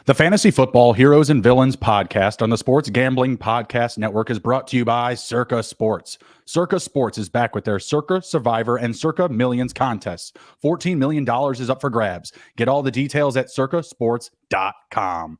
The Fantasy Football Heroes and Villains podcast on the Sports Gambling Podcast Network is brought to you by Circa Sports. Circa Sports is back with their Circa Survivor and Circa Millions contests. $14 million is up for grabs. Get all the details at circasports.com.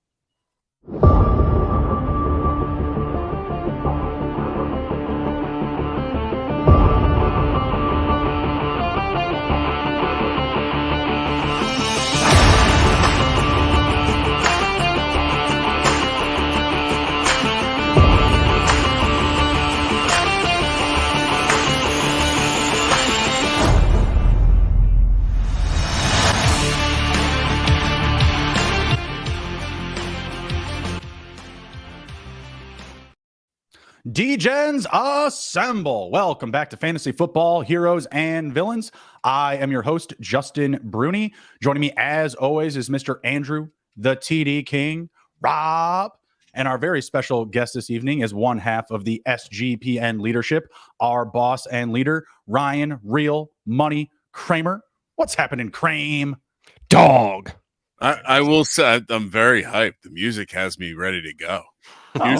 D-Gens assemble. Welcome back to Fantasy Football Heroes and Villains. I am your host, Justin Bruni. Joining me, as always, is Mr. Andrew, the TD King, Raub. And our very special guest this evening is one half of the SGPN leadership, our boss and leader, Ryan Real Money Kramer. What's happening, Krame? Dog. I will say I'm very hyped. The music has me ready to go. Okay.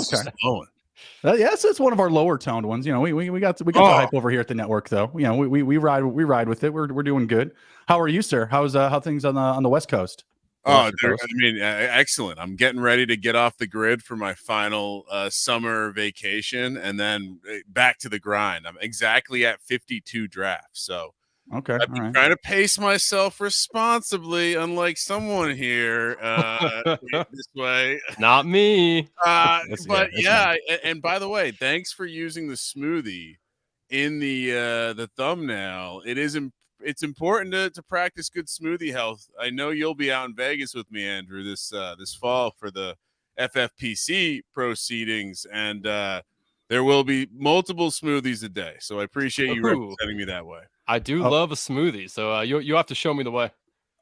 Yes, it's one of our lower toned ones. You know, we got the hype over here at the network, though. You know, we ride with it. We're doing good. How are you, sir? How's how things on the West Coast? Excellent. I'm getting ready to get off the grid for my final summer vacation, and then back to the grind. I'm exactly at 52 drafts, so. Okay, I've been trying to pace myself responsibly, unlike someone here this way. Not me. And by the way, thanks for using the smoothie in the thumbnail. It's important to practice good smoothie health. I know you'll be out in Vegas with me, Andrew, this fall for the FFPC proceedings, and there will be multiple smoothies a day. So I appreciate you representing me that way. I do love a smoothie, so you have to show me the way.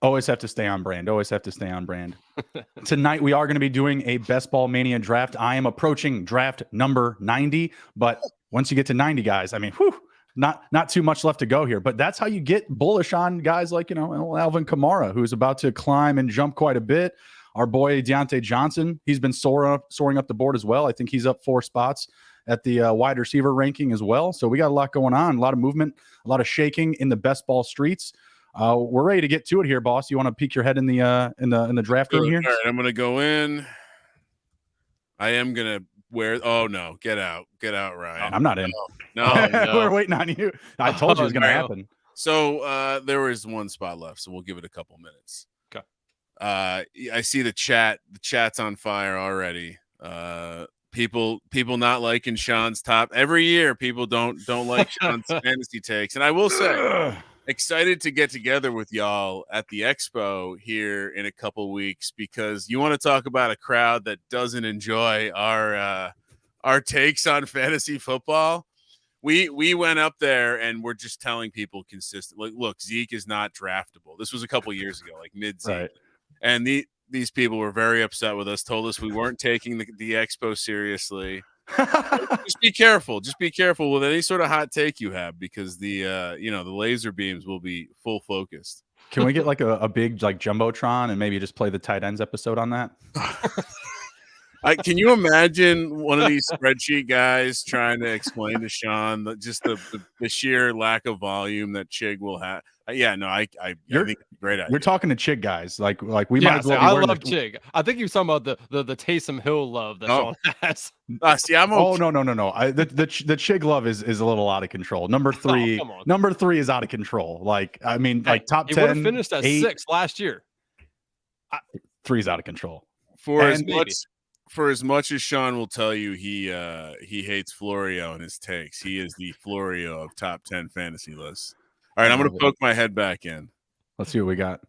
Always have to stay on brand. Tonight, we are going to be doing a Best Ball Mania draft. I am approaching draft number 90, but once you get to 90, guys, I mean, not too much left to go here. But that's how you get bullish on guys like, Alvin Kamara, who's about to climb and jump quite a bit. Our boy Deontay Johnson, he's been soaring up the board as well. I think he's up 4 spots at the wide receiver ranking as well. So we got a lot going on, a lot of movement, a lot of shaking in the best ball streets. We're ready to get to it here, boss. You want to peek your head in the draft room here? All right, I'm going to go in. I am going to wear. Oh no, get out, Ryan. I'm not in. No. We're waiting on you. I told you it was going to happen. So there was one spot left, so we'll give it a couple minutes. Okay. I see the chat. The chat's on fire already. People not liking Sean's top every year. People don't like Sean's fantasy takes, and I will say, excited to get together with y'all at the expo here in a couple weeks, because you want to talk about a crowd that doesn't enjoy our takes on fantasy football. We went up there and we're just telling people consistently, look, Zeke is not draftable. This was a couple years ago, like mid-season, right. And these people were very upset with us, told us we weren't taking the expo seriously. Just be careful with any sort of hot take you have, because the laser beams will be full focused. Can we get like a big like jumbotron and maybe just play the tight ends episode on that? Can you imagine one of these spreadsheet guys trying to explain to Sean the sheer lack of volume that Chig will have? I think it's a great idea. You're talking to Chig guys, like we might as well. I love Chig. I think you're talking about the Taysom Hill love that Sean has. No. The Chig love is a little out of control. Number 3 is out of control. Like, I mean, like top 10. He would have finished at 6 last year. 3 is out of control. For as much as Sean will tell you he hates Florio in his takes, he is the Florio of top 10 fantasy lists. All right, I'm going to poke my head back in. Let's see what we got.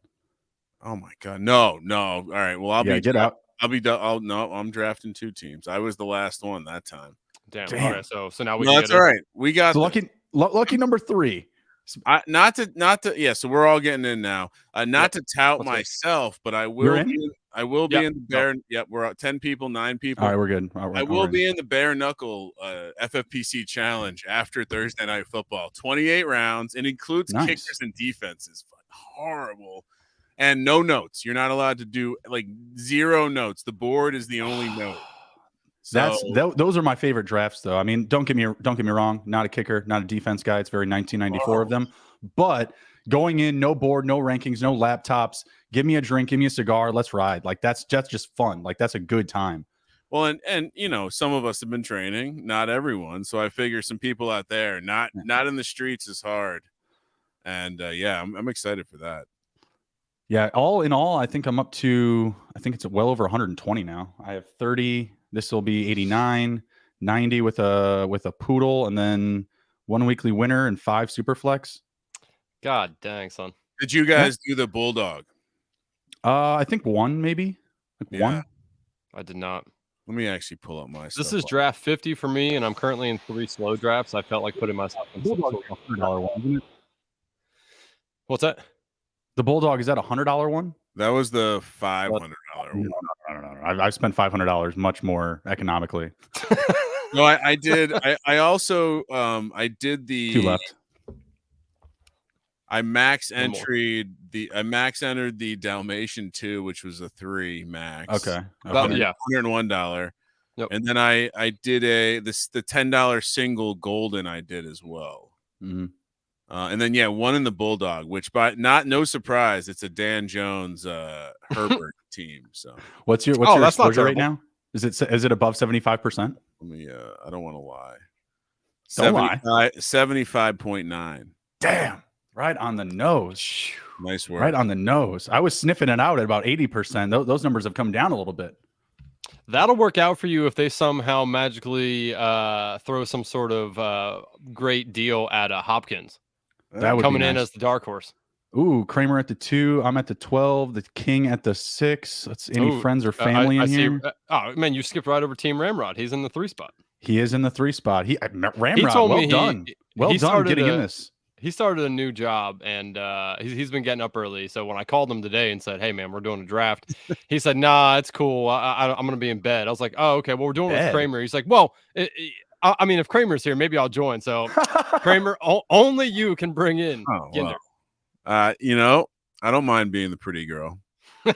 Oh my God, no. All right, well get out. I'll be done. I'm drafting 2 teams. I was the last one that time. Damn. All right, so now we. No, that's all right. We got lucky number 3. So we're all getting in now. Not to tout myself, but I will. I will be in the bare. Yep, we're at 10 people, 9 people. All right, we're good. I will be in the bare knuckle FFPC challenge after Thursday Night Football. 28 rounds. It includes kickers and defenses. Horrible. and no notes. You're not allowed to do like 0 notes. The board is the only note. So, Those are my favorite drafts, though. I mean, don't get me wrong. Not a kicker, not a defense guy. It's very 1994 of them. But going in, no board, no rankings, no laptops. Give me a drink, give me a cigar. Let's ride. Like that's just fun. Like that's a good time. Well, and you know, some of us have been training, not everyone. So I figure some people out there, not in the streets, is hard. And yeah, I'm excited for that. Yeah, all in all, I think I'm up to. I think it's well over 120 now. I have 30. This will be 89, 90 with a poodle, and then 1 weekly winner and 5 super flex. God dang, son. Did you guys do the bulldog? I think 1 maybe. Like 1. I did not. Let me actually pull up my stuff. This is draft 50 for me, and I'm currently in 3 slow drafts. I felt like putting myself in some sort of $100 one, isn't it? What's that? The bulldog, is that $100 one? That was the $500 one. No. I've spent $500 much more economically. No, I did. I also I did the 2 left. I entered the Dalmatian 2, which was a 3 max. Okay. $101. Yep. And then I did the $10 single golden I did as well. Mm-hmm. And then 1 in the bulldog, which no surprise, it's a Dan Jones Herbert team. So what's your exposure right now? Is it above 75%? Let me I don't want to lie. Don't lie. 75.9. Damn. Right on the nose. Nice work. Right on the nose. I was sniffing it out at about 80%. Those numbers have come down a little bit. That'll work out for you if they somehow magically throw some sort of great deal at Hopkins. That would coming be nice. in as the dark horse. Ooh, Kramer at the 2. I'm at the 12. The King at the 6. Let's any friends or family in here? Oh man, you skipped right over Team Ramrod. He's in the 3 spot. He is in the 3 spot. Ramrod, well done. Well done getting in this. He started a new job, and he's been getting up early. So when I called him today and said, "Hey man, we're doing a draft," he said, "Nah, it's cool. I'm going to be in bed." I was like, "Oh, okay. Well, we're doing it with Kramer." He's like, "Well, I mean, if Kramer's here, maybe I'll join." So Kramer, only you can bring in Ginder. You know, I don't mind being the pretty girl. All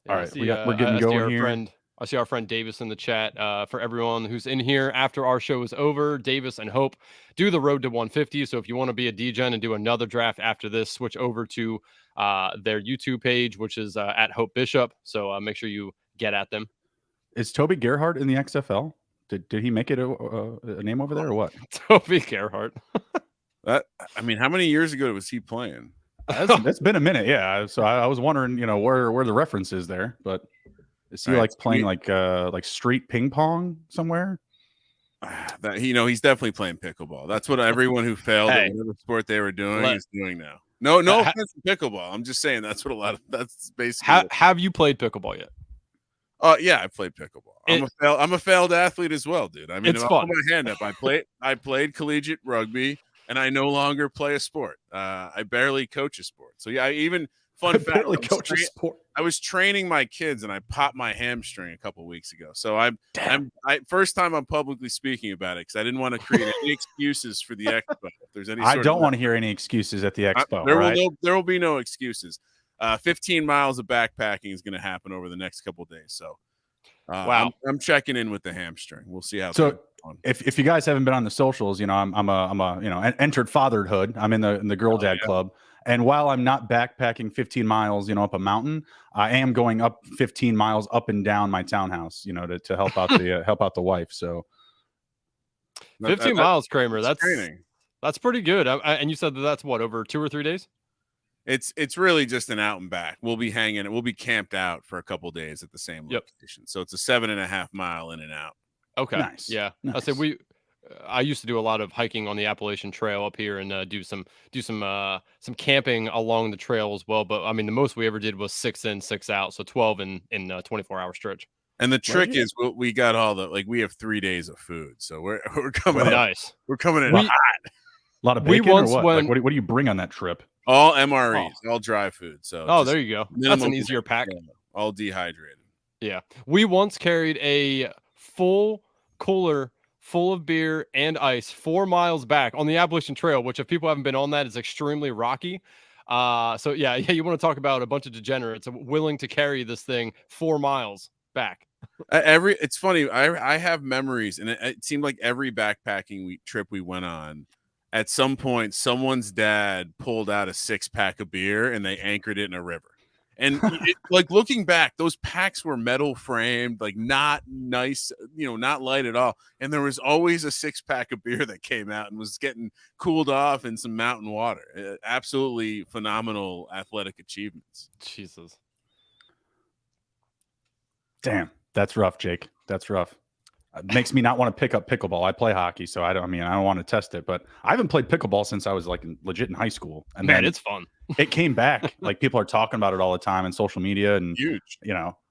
right, we're getting going here. I see our friend Davis in the chat. For everyone who's in here after our show is over, Davis and Hope do the road to 150. So if you want to be a DGen and do another draft after this, switch over to their YouTube page, which is at Hope Bishop. So make sure you get at them. Is Toby Gerhardt in the XFL? Did he make it a name over there or what? Toby Gerhardt. I mean, how many years ago was he playing? That's been a minute, yeah. So I was wondering, where the reference is there, but is he playing like street ping pong somewhere? That he's definitely playing pickleball. That's what everyone who failed at whatever sport they were doing is doing now. No offense to pickleball. I'm just saying that's what that's basically. Have you played pickleball yet? Yeah, I played pickleball. I'm a failed athlete as well, dude. I mean, it's fun. I'll put my hand up. I played collegiate rugby, and I no longer play a sport. I barely coach a sport. So yeah, fun fact. Barely coach a sport. I was training my kids, and I popped my hamstring a couple weeks ago. So I'm first time I'm publicly speaking about it because I didn't want to create any excuses for the expo. If there's any, I don't want to hear any excuses at the expo. There will be no excuses. 15 miles of backpacking is going to happen over the next couple of days. So, wow, I'm checking in with the hamstring. We'll see how. So, if you guys haven't been on the socials, I'm a entered fatherhood. I'm in the girl dad club, and while I'm not backpacking 15 miles, up a mountain, I am going up 15 miles up and down my townhouse, to help out the wife. So, 15 miles, Kramer. That's training. That's pretty good. And you said that's what, over 2 or 3 days? It's really just an out and back. We'll be camped out for a couple days at the same location. So it's a 7.5 mile in and out. Okay. Nice. Yeah. Nice. I said I used to do a lot of hiking on the Appalachian Trail up here and do some camping along the trail as well. But I mean, the most we ever did was 6 in, 6 out. So 12 in 24-hour stretch. And the trick is we got we have 3 days of food. So we're coming in. Nice. We're coming in hot. A lot of bacon or what? What do you bring on that trip? All MREs, all dry food. So there you go. That's an easier pack. All dehydrated. Yeah. We once carried a full cooler full of beer and ice 4 miles back on the Appalachian Trail, which if people haven't been on that, is extremely rocky. So yeah, you want to talk about a bunch of degenerates willing to carry this thing 4 miles back. It's funny. I have memories, and it seemed like every backpacking trip we went on, at some point, someone's dad pulled out a 6-pack of beer and they anchored it in a river. And like looking back, those packs were metal framed, like not nice, not light at all. And there was always a 6-pack of beer that came out and was getting cooled off in some mountain water. Absolutely phenomenal athletic achievements. Jesus. Damn, that's rough, Jake. That's rough. It makes me not want to pick up pickleball. I play hockey, so I don't want to test it, but I haven't played pickleball since I was like legit in high school. And man, then it's fun. It came back. Like people are talking about it all the time in social media, and huge.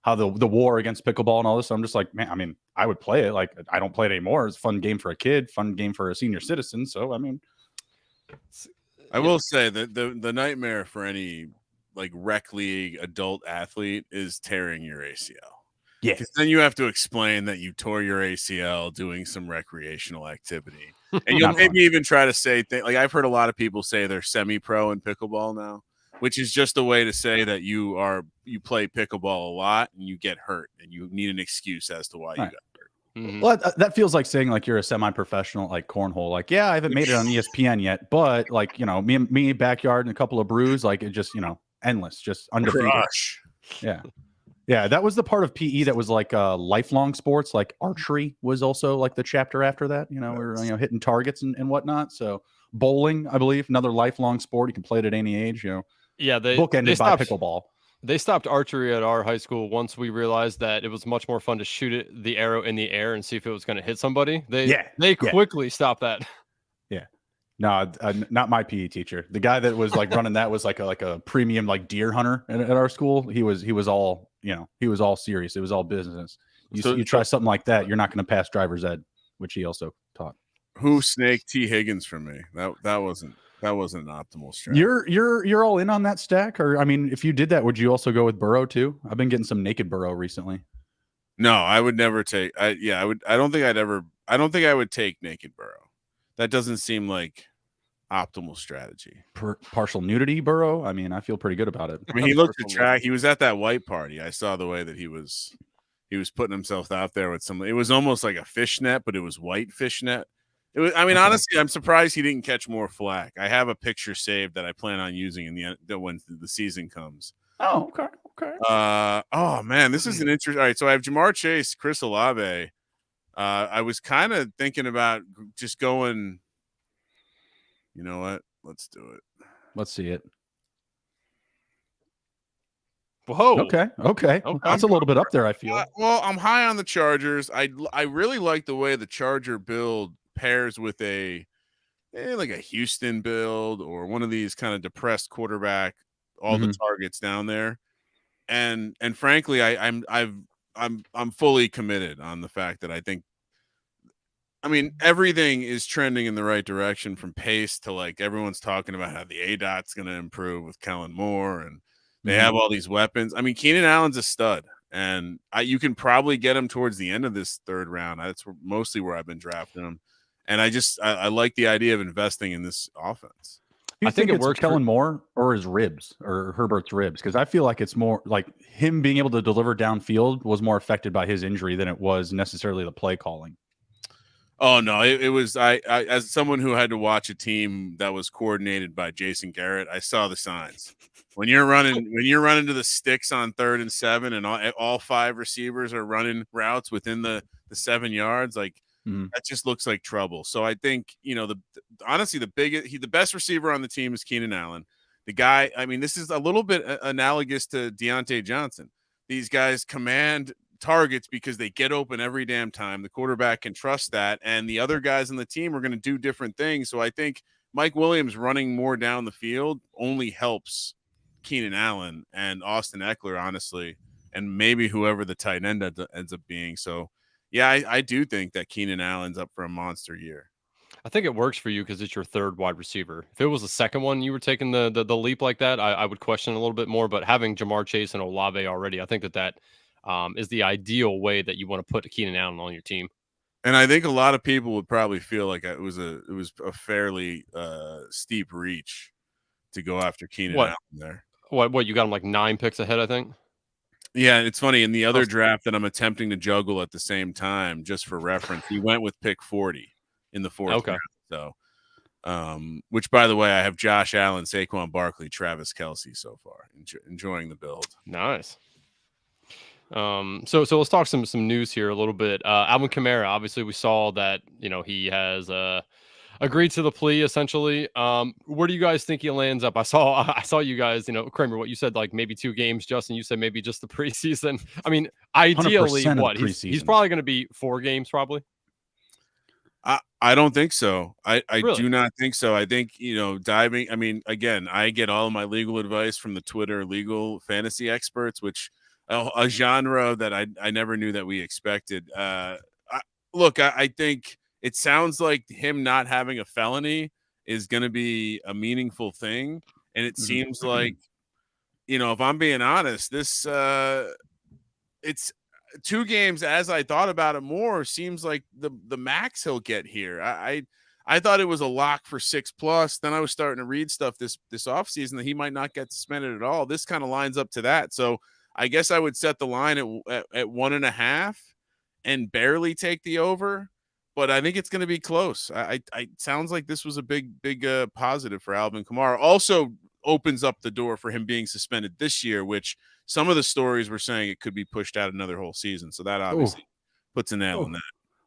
How the war against pickleball and all this. So I'm just like, man, I would play it. Like I don't play it anymore. It's a fun game for a kid, fun game for a senior citizen. So I will say that the nightmare for any like rec league adult athlete is tearing your ACL. Yeah. Then you have to explain that you tore your ACL doing some recreational activity. And you'll maybe even try to say like I've heard a lot of people say they're semi-pro in pickleball now, which is just a way to say that you play pickleball a lot and you get hurt and you need an excuse as to why you got hurt. Mm-hmm. Well, that feels like saying like you're a semi-professional like cornhole. Like, yeah, I haven't made it on ESPN yet, but like, me backyard and a couple of brews, like it just, endless, just undefeated. Crush. Yeah. Yeah, that was the part of PE that was like lifelong sports. Like archery was also like the chapter after that. We were hitting targets and whatnot. So bowling, I believe, another lifelong sport. You can play it at any age. Yeah, bookended by pickleball. They stopped archery at our high school once we realized that it was much more fun to shoot the arrow in the air and see if it was going to hit somebody. They quickly stopped that. Yeah. No, not my PE teacher. The guy that was like running that was like a premium like deer hunter at our school. He was all he was all serious. It was all business. You try something like that, you're not going to pass driver's ed, which he also taught. Who snaked T. Higgins from me? That wasn't an optimal strategy. You're all in on that stack, or if you did that, would you also go with Burrow too? I've been getting some naked Burrow recently. No, I would never take. I don't think I would take naked Burrow. That doesn't seem like optimal strategy. Partial nudity Burrow. I feel pretty good about it. He looked attractive. He was at that white party. I saw the way that he was putting himself out there with some. It was almost like a fishnet, but it was white fishnet. It was. Honestly, I'm surprised he didn't catch more flack. I have a picture saved that I plan on using when the season comes. Oh, okay. Oh man, this is an interesting. All right, so I have Jamar Chase, Chris Olave. I was kind of thinking about just going. You know what? Let's do it. Let's see it. Whoa. Okay. That's a little bit up there, I feel. Well, I'm high on the Chargers. I really like the way the Charger build pairs with like a Houston build or one of these kind of depressed quarterback, all the targets down there. And frankly, I'm fully committed on the fact that I think everything is trending in the right direction from pace to like everyone's talking about how the ADOT's going to improve with Kellen Moore and they have all these weapons. Keenan Allen's a stud and you can probably get him towards the end of this third round. That's mostly where I've been drafting him. And I like the idea of investing in this offense. I think it works. Kellen Moore or his ribs or Herbert's ribs, because I feel like it's more like him being able to deliver downfield was more affected by his injury than it was necessarily the play calling. Oh no, it was I as someone who had to watch a team that was coordinated by Jason Garrett, I saw the signs. When you're running to the sticks on 3rd and 7 and all 5 receivers are running routes within the 7 yards, like that just looks like trouble. So I think, honestly the best receiver on the team is Keenan Allen. The guy, this is a little bit analogous to Deontay Johnson. These guys command targets because they get open every damn time. The quarterback can trust that, and the other guys on the team are going to do different things. So I think Mike Williams running more down the field only helps Keenan Allen and Austin Eckler, honestly, and maybe whoever the tight end ends up being. So yeah, I do think that Keenan Allen's up for a monster year. I think it works for you because it's your third wide receiver. If it was the second one you were taking the leap like that, I would question a little bit more. But having Jamar Chase and Olave already, I think that is the ideal way that you want to put Keenan Allen on your team. And I think a lot of people would probably feel like it was a fairly steep reach to go after Keenan Allen there. What you got him like 9 picks ahead, I think. Yeah, it's funny. In the other draft that I'm attempting to juggle at the same time, just for reference, he went with pick 40 in the 4th round. So, which, by the way, I have Josh Allen, Saquon Barkley, Travis Kelce so far. Enjoying the build. Nice. So let's talk some news here a little bit. Alvin Kamara, obviously we saw that, he has agreed to the plea essentially. Where do you guys think he lands up? I saw you guys, Kramer, what you said, like maybe 2 games. Justin, you said maybe just the preseason. I mean, ideally what he's probably going to be 4 games probably. I don't think so. I Really? do not think so. I think, diving. I mean, again, I get all of my legal advice from the Twitter legal fantasy experts, which a genre that I never knew that we expected. I think it sounds like him not having a felony is going to be a meaningful thing. And it seems like, if I'm being honest, this it's 2 games, as I thought about it more, seems like the max he'll get here. I thought it was a lock for 6+. Then I was starting to read stuff this offseason that he might not get suspended at all. This kind of lines up to that. So I guess I would set the line at 1.5 and barely take the over, but I think it's going to be close. I sounds like this was a big positive for Alvin Kamara. Also opens up the door for him being suspended this year, which some of the stories were saying it could be pushed out another whole season. So that obviously puts a nail in that.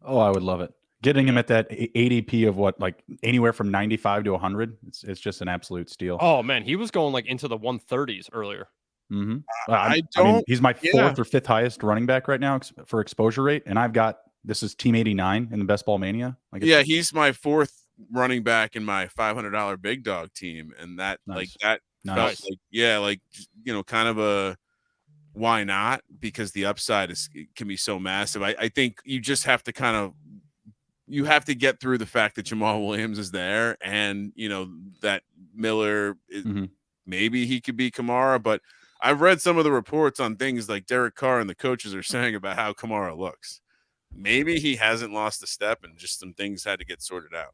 Oh, I would love it. Getting him at that ADP of what, like anywhere from 95 to 100. It's just an absolute steal. Oh man, he was going like into the 130s earlier. Mm-hmm. I mean, he's my 4th or 5th highest running back right now for exposure rate, and I've got this is team 89 in the Best Ball Mania. He's my 4th running back in my $500 big dog team, and that felt like kind of a why not, because the upside can be so massive. I think you just have to you have to get through the fact that Jamal Williams is there, and that Miller maybe he could be Kamara, but I've read some of the reports on things like Derek Carr and the coaches are saying about how Kamara looks. Maybe he hasn't lost a step and just some things had to get sorted out.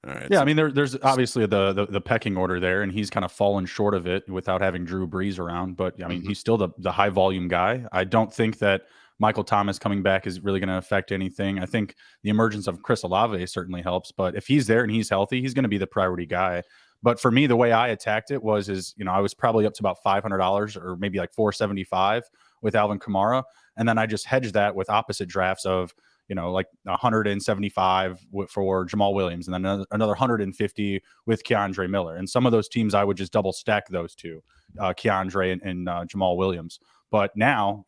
All right. Yeah, I mean, there's obviously the pecking order there, and he's kind of fallen short of it without having Drew Brees around. But I mean, he's still the high volume guy. I don't think that Michael Thomas coming back is really going to affect anything. I think the emergence of Chris Olave certainly helps. But if he's there and he's healthy, he's going to be the priority guy. But for me, the way I attacked it was I was probably up to about $500 or maybe like $475 with Alvin Kamara, and then I just hedged that with opposite drafts of like 175 for Jamal Williams, and then another 150 with Keandre Miller. And some of those teams I would just double stack those two, Keandre and Jamal Williams. But now,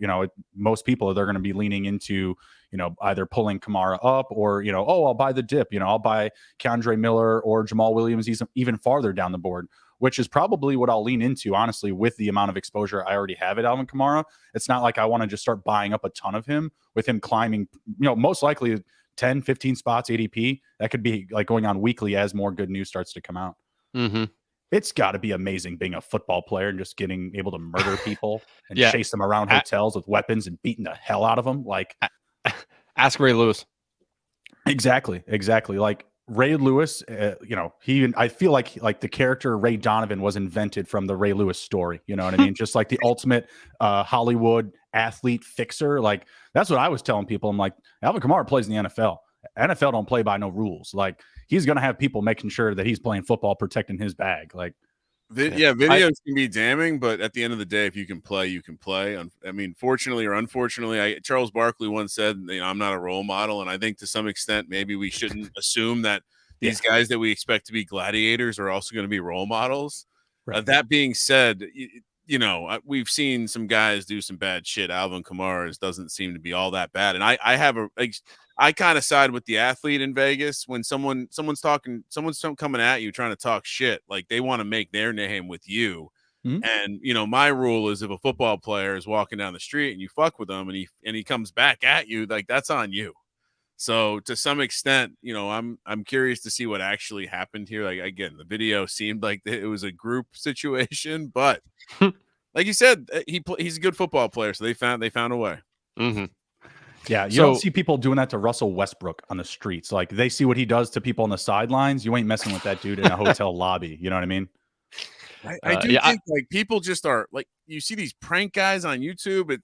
most people they're going to be leaning into, either pulling Kamara up or, I'll buy the dip, I'll buy Keandre Miller or Jamal Williams. He's even farther down the board, which is probably what I'll lean into, honestly, with the amount of exposure I already have at Alvin Kamara. It's not like I want to just start buying up a ton of him with him climbing, most likely 10, 15 spots ADP. That could be like going on weekly as more good news starts to come out. Mm-hmm. It's got to be amazing being a football player and just getting able to murder people and chase them around hotels with weapons and beating the hell out of them. Like, ask Ray Lewis. Exactly. Like Ray Lewis, I feel like the character Ray Donovan was invented from the Ray Lewis story. You know what I mean? Just like the ultimate Hollywood athlete fixer. Like, that's what I was telling people. I'm like, Alvin Kamara plays in the NFL. NFL don't play by no rules. Like, he's going to have people making sure that he's playing football, protecting his bag. Like, videos can be damning, but at the end of the day, if you can play, you can play. I mean, fortunately or unfortunately, Charles Barkley once said, I'm not a role model. And I think to some extent, maybe we shouldn't assume that these guys that we expect to be gladiators are also going to be role models. Right. That being said, we've seen some guys do some bad shit. Alvin Kamara doesn't seem to be all that bad. And I kind of side with the athlete in Vegas when someone's coming at you trying to talk shit, like they want to make their name with you. Mm-hmm. And my rule is if a football player is walking down the street and you fuck with him and he comes back at you, like that's on you. So to some extent, I'm curious to see what actually happened here. Like, again, the video seemed like it was a group situation, but like you said, he's a good football player, so they found a way. Mm-hmm. Yeah, you don't see people doing that to Russell Westbrook on the streets. Like, they see what he does to people on the sidelines. You ain't messing with that dude in a hotel lobby. You know what I mean? I do think like people just are like, you see these prank guys on YouTube.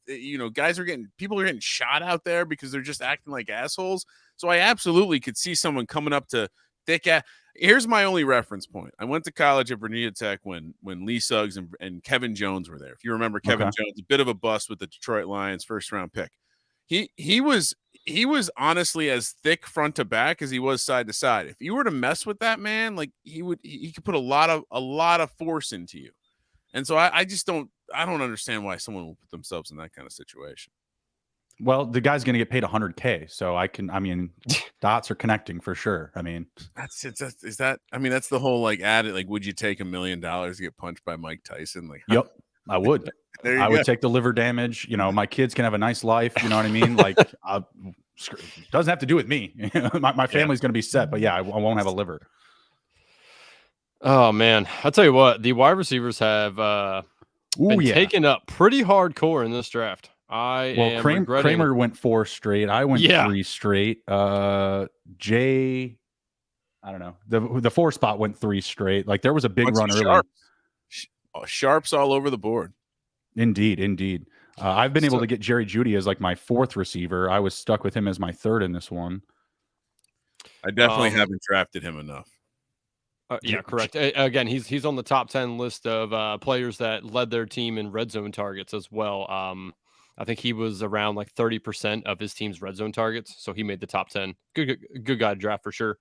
People are getting shot out there because they're just acting like assholes. So I absolutely could see someone coming up to thick ass. Here's my only reference point. I went to college at Virginia Tech when Lee Suggs and Kevin Jones were there. If you remember Kevin Jones, a bit of a bust with the Detroit Lions first round pick. He was honestly as thick front to back as he was side to side. If you were to mess with that man, like he could put a lot of force into you. And so I don't understand why someone will put themselves in that kind of situation. Well, the guy's going to get paid $100K. So dots are connecting for sure. I mean, that's the whole like added, like, would you take $1 million to get punched by Mike Tyson? Like, yep, I would. I would take the liver damage. You know, my kids can have a nice life. You know what I mean? Like, doesn't have to do with me. my family's going to be set, but yeah, I won't have a liver. Oh man, I'll tell you what, the wide receivers have been taken up pretty hardcore in this draft. Kramer went 4 straight. I went 3 straight. Jay, I don't know. The 4 spot went 3 straight. Like, there was a big run early. Sharps all over the board. Indeed. I've been able to get Jerry Jeudy as like my 4th receiver. I was stuck with him as my 3rd in this one. I definitely haven't drafted him enough. Yeah, correct. Again, he's on the top 10 list of players that led their team in red zone targets as well. I think he was around like 30% of his team's red zone targets, so he made the top 10. Good guy to draft for sure.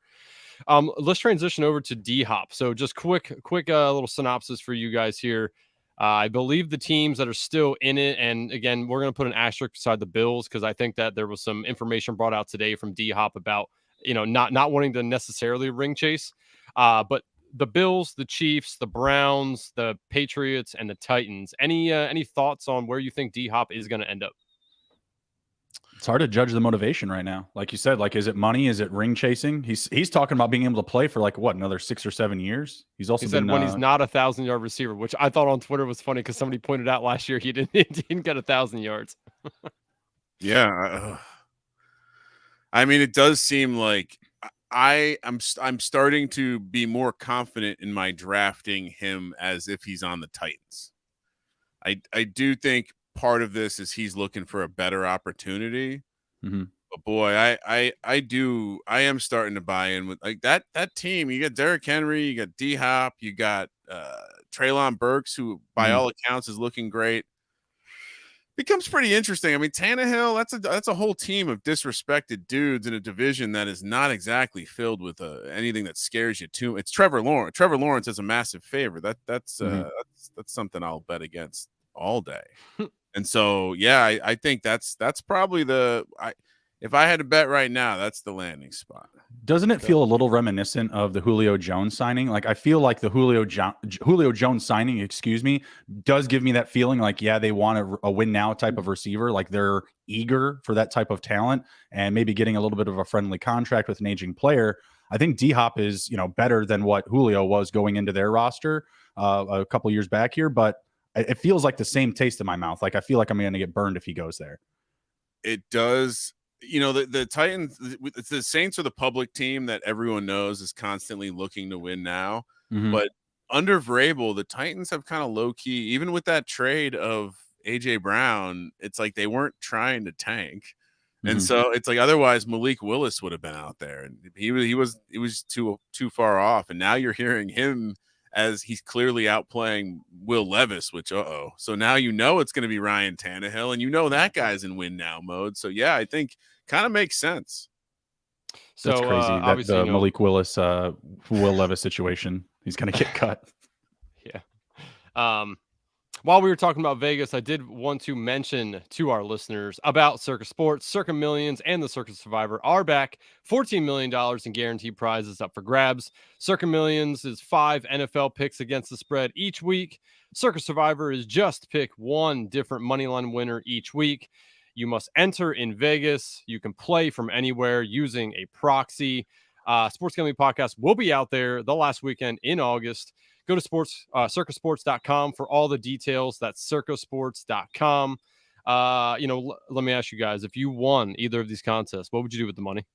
Let's transition over to D-Hop. So just quick little synopsis for you guys here. I believe the teams that are still in it, and again, we're going to put an asterisk beside the Bills because I think that there was some information brought out today from D-Hop about, not wanting to necessarily ring chase, but the Bills, the Chiefs, the Browns, the Patriots, and the Titans. Any thoughts on where you think D-Hop is going to end up? It's hard to judge the motivation right now. Like you said, like, is it money? Is it ring chasing? He's talking about being able to play for like another 6 or 7 years. He said when he's not 1,000-yard receiver, which I thought on Twitter was funny because somebody pointed out last year he didn't get 1,000 yards. Yeah, I mean, it does seem like I'm starting to be more confident in my drafting him as if he's on the Titans. I do think part of this is he's looking for a better opportunity. Mm-hmm. But boy, I am starting to buy in with like that team. You got Derrick Henry, you got D-Hop, you got Treylon Burks, who by all accounts is looking great. Becomes pretty interesting. I mean, Tannehill, that's a whole team of disrespected dudes in a division that is not exactly filled with anything that scares you too. It's Trevor Lawrence. Trevor Lawrence is a massive favorite. That's something I'll bet against all day. And so, yeah, I think that's probably if I had to bet right now, that's the landing spot. Doesn't it feel a little reminiscent of the Julio Jones signing? Like, I feel like the Julio Jones signing, does give me that feeling like, yeah, they want a win now type of receiver. Like, they're eager for that type of talent and maybe getting a little bit of a friendly contract with an aging player. I think D-Hop is, better than what Julio was going into their roster a couple years back here, but it feels like the same taste in my mouth. Like, I feel like I'm going to get burned if he goes there. It does. The Titans, the Saints are the public team that everyone knows is constantly looking to win now. Mm-hmm. But under Vrabel, the Titans have kind of low key, even with that trade of AJ Brown, it's like they weren't trying to tank. Mm-hmm. And so it's like, otherwise Malik Willis would have been out there and he was too far off. And now you're hearing him as he's clearly outplaying Will Levis, which, so now it's going to be Ryan Tannehill, and that guy's in win now mode. So, yeah, I think kind of makes sense. So that's crazy. Obviously, the Malik Willis, Will Levis situation, he's going to get cut. Yeah. While we were talking about Vegas, I did want to mention to our listeners about Circa Sports. Circa Millions and the Circa Survivor are back. $14 million in guaranteed prizes up for grabs. Circa Millions is 5 NFL picks against the spread each week. Circa Survivor is just pick one different moneyline winner each week. You must enter in Vegas. You can play from anywhere using a proxy. Sports Gambling Podcast will be out there the last weekend in August. Go to circasports.com for all the details. That's circasports.com. Let me ask you guys, if you won either of these contests, what would you do with the money?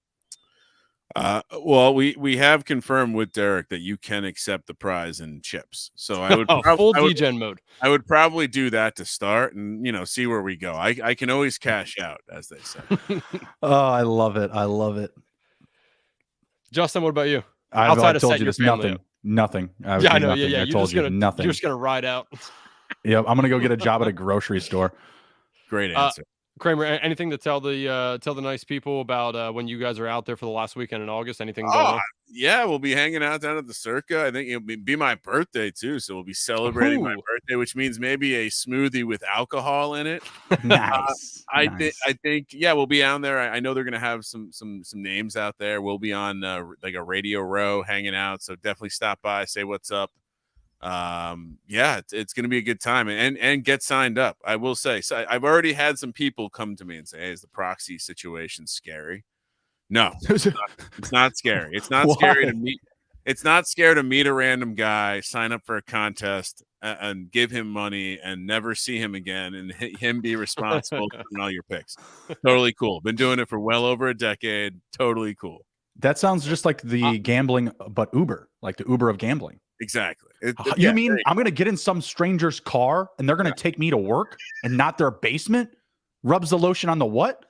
Well, we have confirmed with Derek that you can accept the prize in chips. So I would full DGen mode. I would probably do that to start and, see where we go. I can always cash out, as they say. Oh, I love it. I love it. Justin, what about you? Outside of told you this, nothing. I know. Yeah. I told you nothing. You're just going to ride out. Yep. I'm going to go get a job at a grocery store. Great answer. Kramer, anything to tell the nice people about when you guys are out there for the last weekend in August? Anything going on? Yeah, we'll be hanging out down at the Circa. I think it'll be my birthday too, so we'll be celebrating my birthday, which means maybe a smoothie with alcohol in it. Nice. I think we'll be out there. I know they're gonna have some names out there. We'll be on like a radio row hanging out, so definitely stop by, say what's up. It's gonna be a good time and get signed up. I will say, so I've already had some people come to me and say, hey, is the proxy situation scary? No, it's not scary. It's not scary to meet. It's not scary to meet a random guy, sign up for a contest, and give him money and never see him again, and him be responsible for all your picks. Totally cool. Been doing it for well over a decade. Totally cool. That sounds just like the gambling, but Uber, like the Uber of gambling. Exactly. You mean I'm going to get in some stranger's car and they're going to take me to work and not their basement? Rubs the lotion on the what?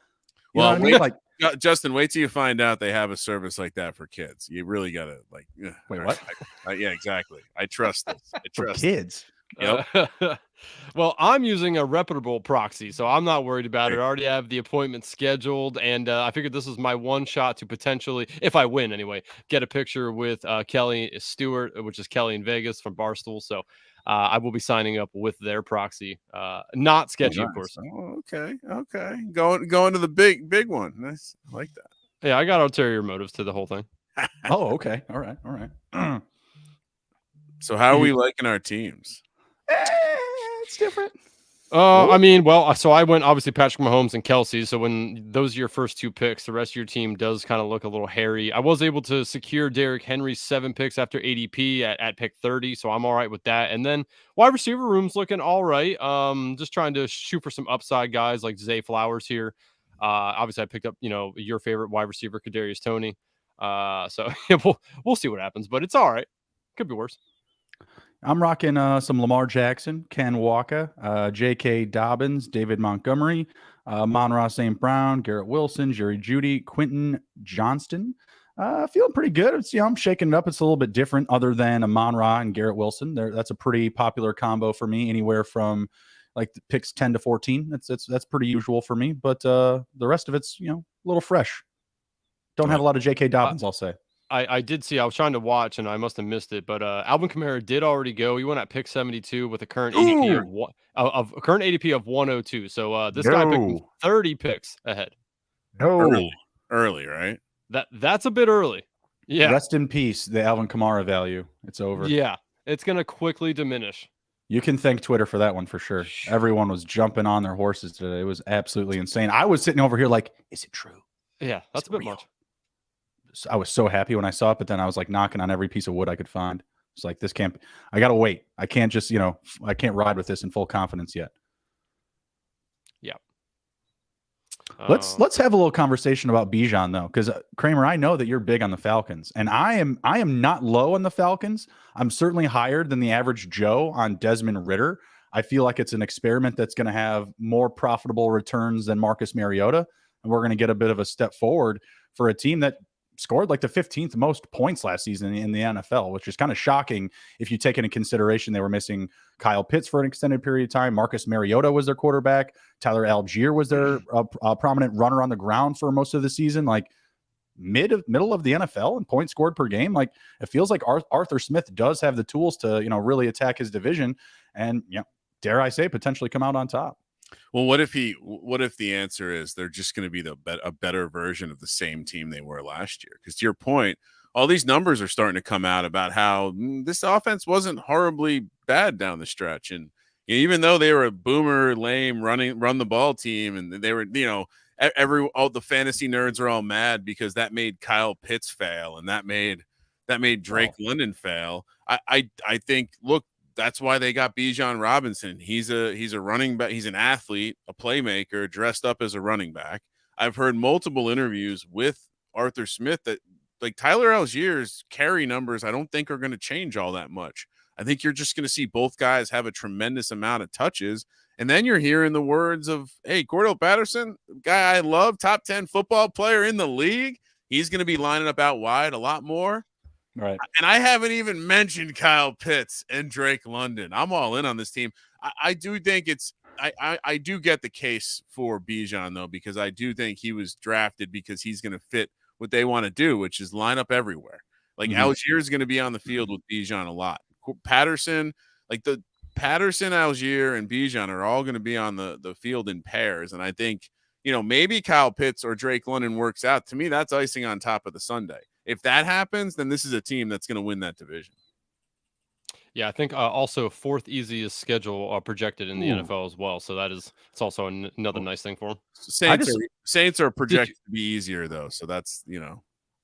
You know what I mean? Like, Justin, wait till you find out they have a service like that for kids. You really got to wait, what? Yeah, exactly. I trust this. I trust kids. Yep. Well, I'm using a reputable proxy, so I'm not worried about it. I already have the appointment scheduled, and I figured this is my one shot to potentially, if I win anyway, get a picture with Kelly Stewart, which is Kelly in Vegas from Barstool. So I will be signing up with their proxy. Not sketchy, of course. Oh, okay. Going to the big one. Nice. I like that. Yeah, I got ulterior motives to the whole thing. Oh, okay. All right. So how are we liking our teams? It's different. So I went obviously Patrick Mahomes and Kelsey. So when those are your first two picks, the rest of your team does kind of look a little hairy. I was able to secure Derrick Henry's 7 picks after ADP at pick 30, so I'm all right with that. And then wide receiver room's looking all right. Just trying to shoot for some upside guys like Zay Flowers here. Obviously I picked up your favorite wide receiver Kadarius Toney. So we'll see what happens, but it's all right. Could be worse. I'm rocking some Lamar Jackson, Ken Walker, J.K. Dobbins, David Montgomery, Monroe St. Brown, Garrett Wilson, Jerry Jeudy, Quentin Johnston. Feeling pretty good. I'm shaking it up. It's a little bit different other than Monroe and Garrett Wilson. That's a pretty popular combo for me, anywhere from like the picks 10 to 14. That's pretty usual for me. But the rest of it's, a little fresh. Don't have a lot of J.K. Dobbins, I'll say. I did see. I was trying to watch, and I must have missed it. But Alvin Kamara did already go. He went at pick 72 with a current ADP of 102. So this guy picked 30 picks ahead. Early, right? That's a bit early. Yeah. Rest in peace, the Alvin Kamara value. It's over. Yeah, it's gonna quickly diminish. You can thank Twitter for that one for sure. Everyone was jumping on their horses today. It was absolutely insane. I was sitting over here like, is it true? Yeah, that's a bit much. I was so happy when I saw it, but then I was like knocking on every piece of wood I could find. It's like, this can't, I got to wait. I can't just, I can't ride with this in full confidence yet. Yeah. Let's have a little conversation about Bijan though. Cause Kramer, I know that you're big on the Falcons, and I am not low on the Falcons. I'm certainly higher than the average Joe on Desmond Ridder. I feel like it's an experiment that's going to have more profitable returns than Marcus Mariota. And we're going to get a bit of a step forward for a team that scored like the 15th most points last season in the NFL, which is kind of shocking if you take into consideration they were missing Kyle Pitts for an extended period of time. Marcus Mariota was their quarterback. Tyler Algier was their prominent runner on the ground for most of the season. Like middle of the NFL in points scored per game. Like it feels like Arthur Smith does have the tools to, really attack his division and, dare I say, potentially come out on top. Well, what if the answer is they're just going to be a better version of the same team they were last year? Because to your point, all these numbers are starting to come out about how this offense wasn't horribly bad down the stretch. And even though they were a boomer, lame, run the ball team, and they were, all the fantasy nerds are all mad because that made Kyle Pitts fail and that made Drake London fail. I think, look, that's why they got Bijan Robinson. He's a running back. He's an athlete, a playmaker, dressed up as a running back. I've heard multiple interviews with Arthur Smith that like Tyler Allgeier's carry numbers, I don't think are going to change all that much. I think you're just going to see both guys have a tremendous amount of touches. And then you're hearing the words of, hey, Cordell Patterson, guy I love, top 10 football player in the league. He's going to be lining up out wide a lot more. Right. And I haven't even mentioned Kyle Pitts and Drake London. I'm all in on this team. I do think I do get the case for Bijan, though, because I do think he was drafted because he's going to fit what they want to do, which is line up everywhere. Like Algier is going to be on the field with Bijan a lot. Patterson, like the Patterson, Algier, and Bijan are all going to be on the field in pairs. And I think, maybe Kyle Pitts or Drake London works out. To me, that's icing on top of the sundae. If that happens, then this is a team that's going to win that division. Yeah, I think also fourth easiest schedule projected in the NFL as well. So it's also another nice thing for them. Saints are projected to be easier though. So that's,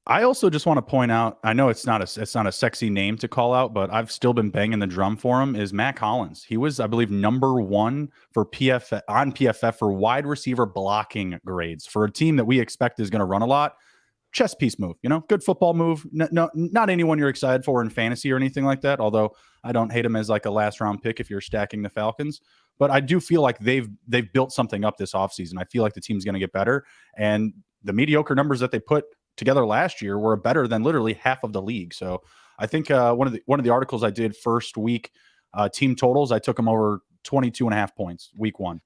I also just want to point out, I know it's not a sexy name to call out, but I've still been banging the drum for him, is Matt Collins. He was, I believe, #1 for PFF for wide receiver blocking grades for a team that we expect is going to run a lot. Chess piece move, good football move. No, not anyone you're excited for in fantasy or anything like that. Although I don't hate him as like a last round pick if you're stacking the Falcons, but I do feel like they've built something up this offseason. I feel like the team's going to get better, and the mediocre numbers that they put together last year were better than literally half of the league. So I think one of the articles I did first week team totals, I took them over 22.5 points week 1.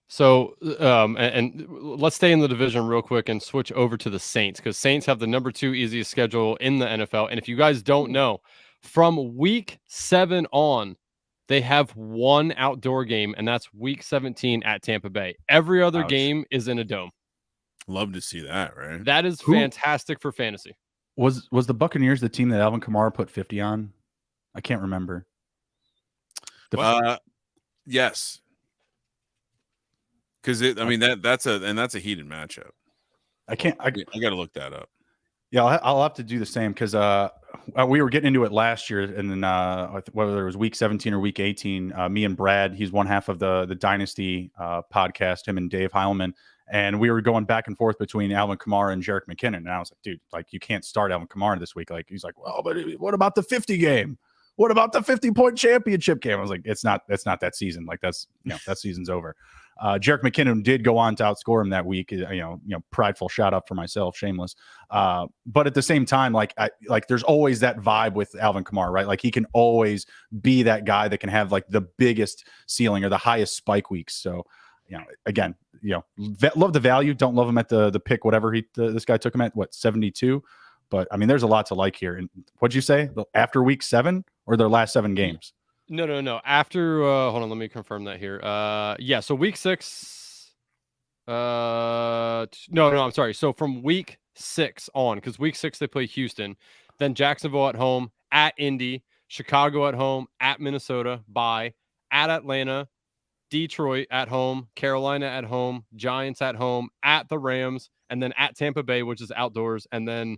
So, and let's stay in the division real quick and switch over to the Saints, because Saints have the #2 easiest schedule in the NFL. And if you guys don't know, from week 7 on, they have one outdoor game, and that's week 17 at Tampa Bay. Every other game is in a dome. Love to see that, right? That is fantastic for fantasy. Was the Buccaneers the team that Alvin Kamara put 50 on? I can't remember. Yes. Because that's a heated matchup. I got to look that up. Yeah, I'll have to do the same, because we were getting into it last year, and then whether it was week 17 or week 18, me and Brad, he's one half of the Dynasty podcast, him and Dave Heilman, and we were going back and forth between Alvin Kamara and Jerick McKinnon, and I was like, dude, like you can't start Alvin Kamara this week. Like he's like, well, but what about the 50 game? What about the 50-point championship game? I was like, it's not that season. Like that season's over. Jerick McKinnon did go on to outscore him that week. Prideful shout out for myself, shameless. But at the same time, like there's always that vibe with Alvin Kamara, right? Like he can always be that guy that can have like the biggest ceiling or the highest spike weeks. So, again, love the value. Don't love him at the pick, whatever this guy took him at, 72. But I mean, there's a lot to like here. And what'd you say? After week 7 or their last 7 games? No. After hold on, let me confirm that here. Yeah, so week 6. No, I'm sorry. So from week 6 on, because week 6 they play Houston, then Jacksonville at home, at Indy, Chicago at home, at Minnesota, bye, at Atlanta, Detroit at home, Carolina at home, Giants at home, at the Rams, and then at Tampa Bay, which is outdoors, and then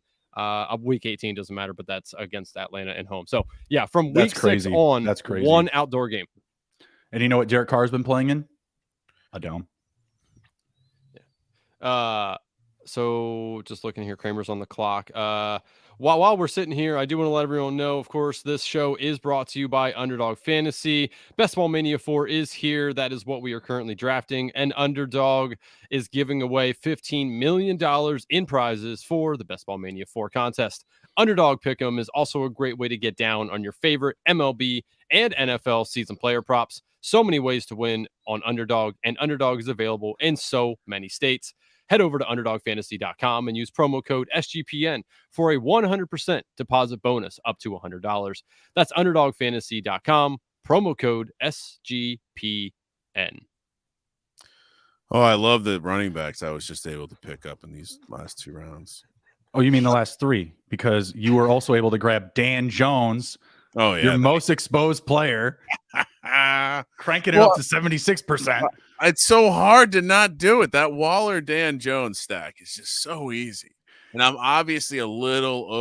week 18 doesn't matter, but that's against Atlanta and home. So yeah, from week 6 on, that's crazy. One outdoor game. And you know what Derek Carr's been playing in? A dome. Yeah. So just looking here, Kramer's on the clock. While we're sitting here, I do want to let everyone know, of course, this show is brought to you by Underdog Fantasy. Best Ball Mania 4 is here. That is what we are currently drafting. And Underdog is giving away $15 million in prizes for the Best Ball Mania 4 contest. Underdog Pick'em is also a great way to get down on your favorite MLB and NFL season player props. So many ways to win on Underdog, and Underdog is available in so many states. Head over to UnderdogFantasy.com and use promo code SGPN for a 100% deposit bonus up to $100. That's UnderdogFantasy.com, promo code SGPN. Oh, I love the running backs I was just able to pick up in these last 2 rounds. Oh, you mean the last 3? Because you were also able to grab Dan Jones, your most exposed player, cranking it up to 76%. It's so hard to not do it. That Waller Dan Jones stack is just so easy. And I'm obviously a little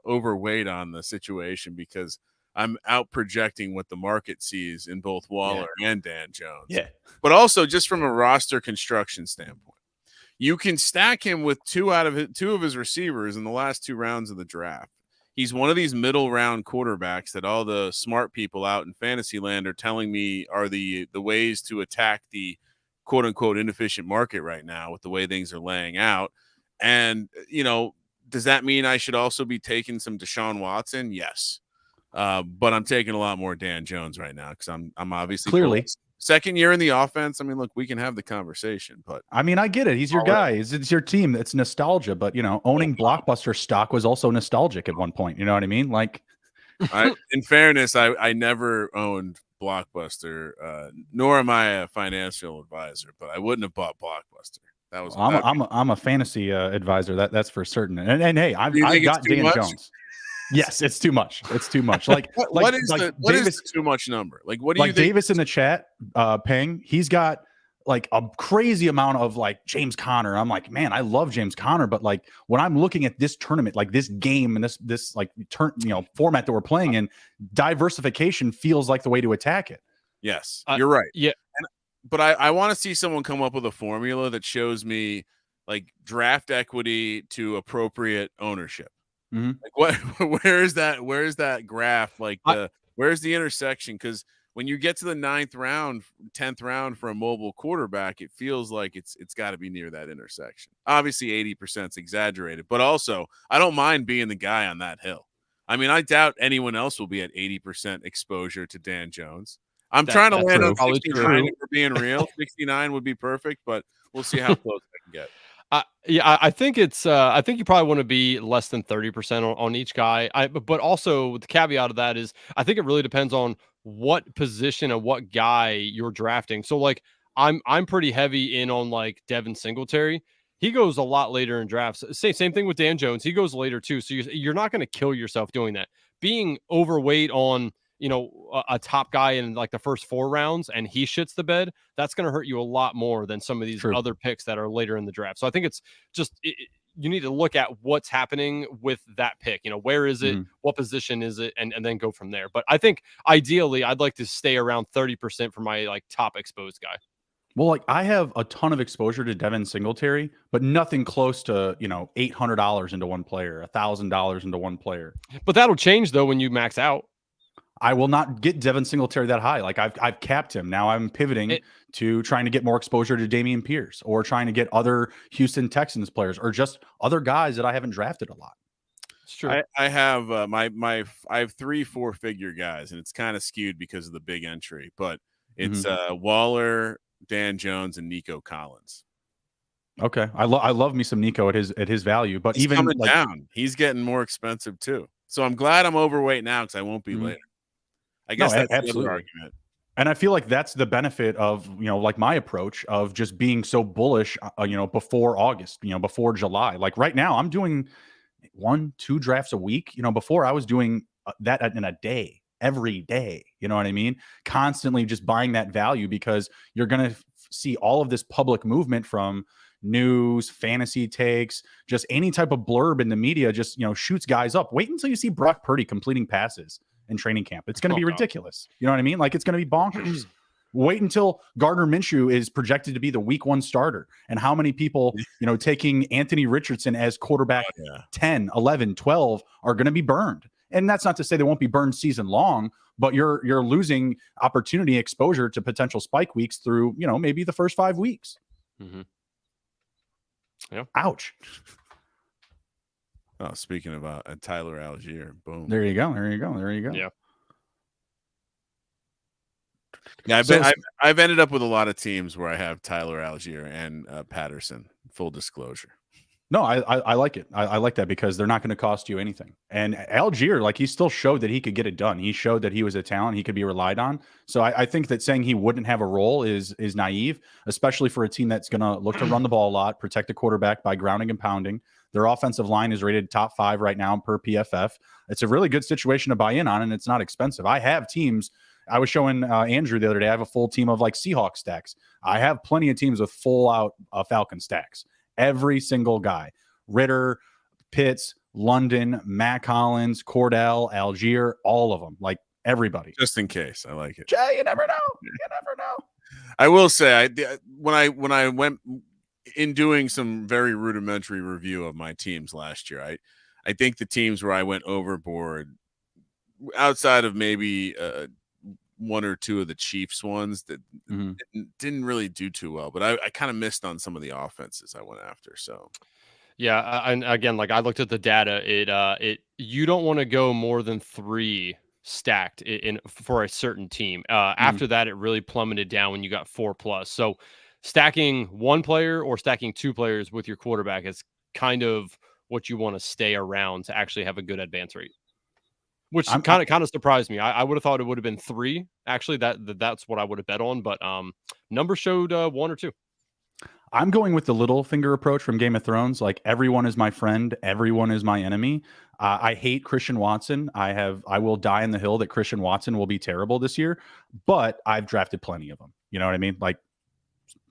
overweight on the situation because I'm out projecting what the market sees in both Waller and Dan Jones. Yeah. But also just from a roster construction standpoint, you can stack him with two of his receivers in the last 2 rounds of the draft. He's one of these middle round quarterbacks that all the smart people out in fantasy land are telling me are the ways to attack the quote unquote inefficient market right now with the way things are laying out. And, does that mean I should also be taking some Deshaun Watson? Yes. But I'm taking a lot more Dan Jones right now because I'm obviously clearly second year in the offense. I mean, look, we can have the conversation, but I mean, I get it. He's your guy. It's your team. It's nostalgia. But owning Blockbuster stock was also nostalgic at one point. You know what I mean? Like, in fairness, I never owned Blockbuster, nor am I a financial advisor. But I wouldn't have bought Blockbuster. That was I'm a fantasy advisor. That's for certain. And hey, I've got Dan Jones. Yes, it's too much. It's too much. What is too much number? Like, what do you think? Davis in the chat, Ping, he's got like a crazy amount of like James Conner. I'm like, man, I love James Conner, but like when I'm looking at this tournament, like this game and this like format that we're playing in, diversification feels like the way to attack it. Yes, you're right. Yeah. But I want to see someone come up with a formula that shows me like draft equity to appropriate ownership. Like where's that graph? Like where's the intersection? Because when you get to the 9th round, 10th round for a mobile quarterback, it feels like it's got to be near that intersection. Obviously 80% is exaggerated, but also I don't mind being the guy on that hill. I mean, I doubt anyone else will be at 80% exposure to Dan Jones. I'm trying to land on 69 if we're being real. 69 would be perfect, but we'll see how close I can get. I think it's. I think you probably want to be less than 30% on each guy. But also the caveat of that is, I think it really depends on what position and what guy you're drafting. So like, I'm pretty heavy in on like Devin Singletary. He goes a lot later in drafts. Same thing with Dan Jones. He goes later too. So you're not going to kill yourself doing that. Being overweight on a top guy in like the first 4 rounds and he shits the bed, that's going to hurt you a lot more than some of these other picks that are later in the draft. So I think it's just, you need to look at what's happening with that pick. Where is it? What position is it? And then go from there. But I think ideally I'd like to stay around 30% for my like top exposed guy. Well, like I have a ton of exposure to Devin Singletary, but nothing close to, $800 into one player, $1,000 into one player. But that'll change though when you max out. I will not get Devin Singletary that high. Like I've capped him. Now I'm pivoting to trying to get more exposure to Dameon Pierce or trying to get other Houston Texans players or just other guys that I haven't drafted a lot. It's true. I have I have 3 4-figure guys, and it's kind of skewed because of the big entry, but it's Waller, Dan Jones, and Nico Collins. Okay, I love me some Nico at his value, but he's even coming down, he's getting more expensive too. So I'm glad I'm overweight now because I won't be later. I guess that's the other argument. And I feel like that's the benefit of, like my approach of just being so bullish, before August, before July. Like right now I'm doing 1-2 drafts a week. Before I was doing that in a day, every day. You know what I mean? Constantly just buying that value because you're going to see all of this public movement from news, fantasy takes, just any type of blurb in the media just, shoots guys up. Wait until you see Brock Purdy completing passes in training camp. It's going to be ridiculous. You know what I mean? Like it's going to be bonkers. Wait until Gardner Minshew is projected to be the week 1 starter and how many people, taking Anthony Richardson as quarterback 10, 11, 12 are going to be burned. And that's not to say they won't be burned season long, but you're losing opportunity exposure to potential spike weeks through, maybe the first 5 weeks. Yeah. Ouch. Oh, speaking about Tyler Algier, boom. There you go. Yeah. Yeah, I've ended up with a lot of teams where I have Tyler Algier and Patterson. Full disclosure. No, I like it. I like that because they're not going to cost you anything. And Algier, like he still showed that he could get it done. He showed that he was a talent. He could be relied on. So I think that saying he wouldn't have a role is naive, especially for a team that's going to look to run the ball a lot, protect the quarterback by grounding and pounding. Their offensive line is rated top 5 right now per PFF. It's a really good situation to buy in on, and it's not expensive. I have teams. I was showing Andrew the other day. I have a full team of like Seahawks stacks. I have plenty of teams with full out Falcon stacks. Every single guy, Ritter, Pitts, London, Matt Collins, Cordell, Algier, all of them, like everybody. Just in case. I like it. Jay, you never know. You never know. I will say, when I went in doing some very rudimentary review of my teams last year, I think the teams where I went overboard, outside of maybe one or two of the Chiefs ones that didn't really do too well, but I kind of missed on some of the offenses I went after. So yeah, and again, like I looked at the data, you don't want to go more than 3 stacked in for a certain team. After that, it really plummeted down when you got 4+. So stacking 1 player or stacking 2 players with your quarterback is kind of what you want to stay around to actually have a good advance rate. Which kind of surprised me. I would have thought it would have been 3. Actually, that's what I would have bet on. But numbers showed 1 or 2. I'm going with the little finger approach from Game of Thrones. Like everyone is my friend, everyone is my enemy. I hate Christian Watson. I will die on the hill that Christian Watson will be terrible this year. But I've drafted plenty of them. You know what I mean? Like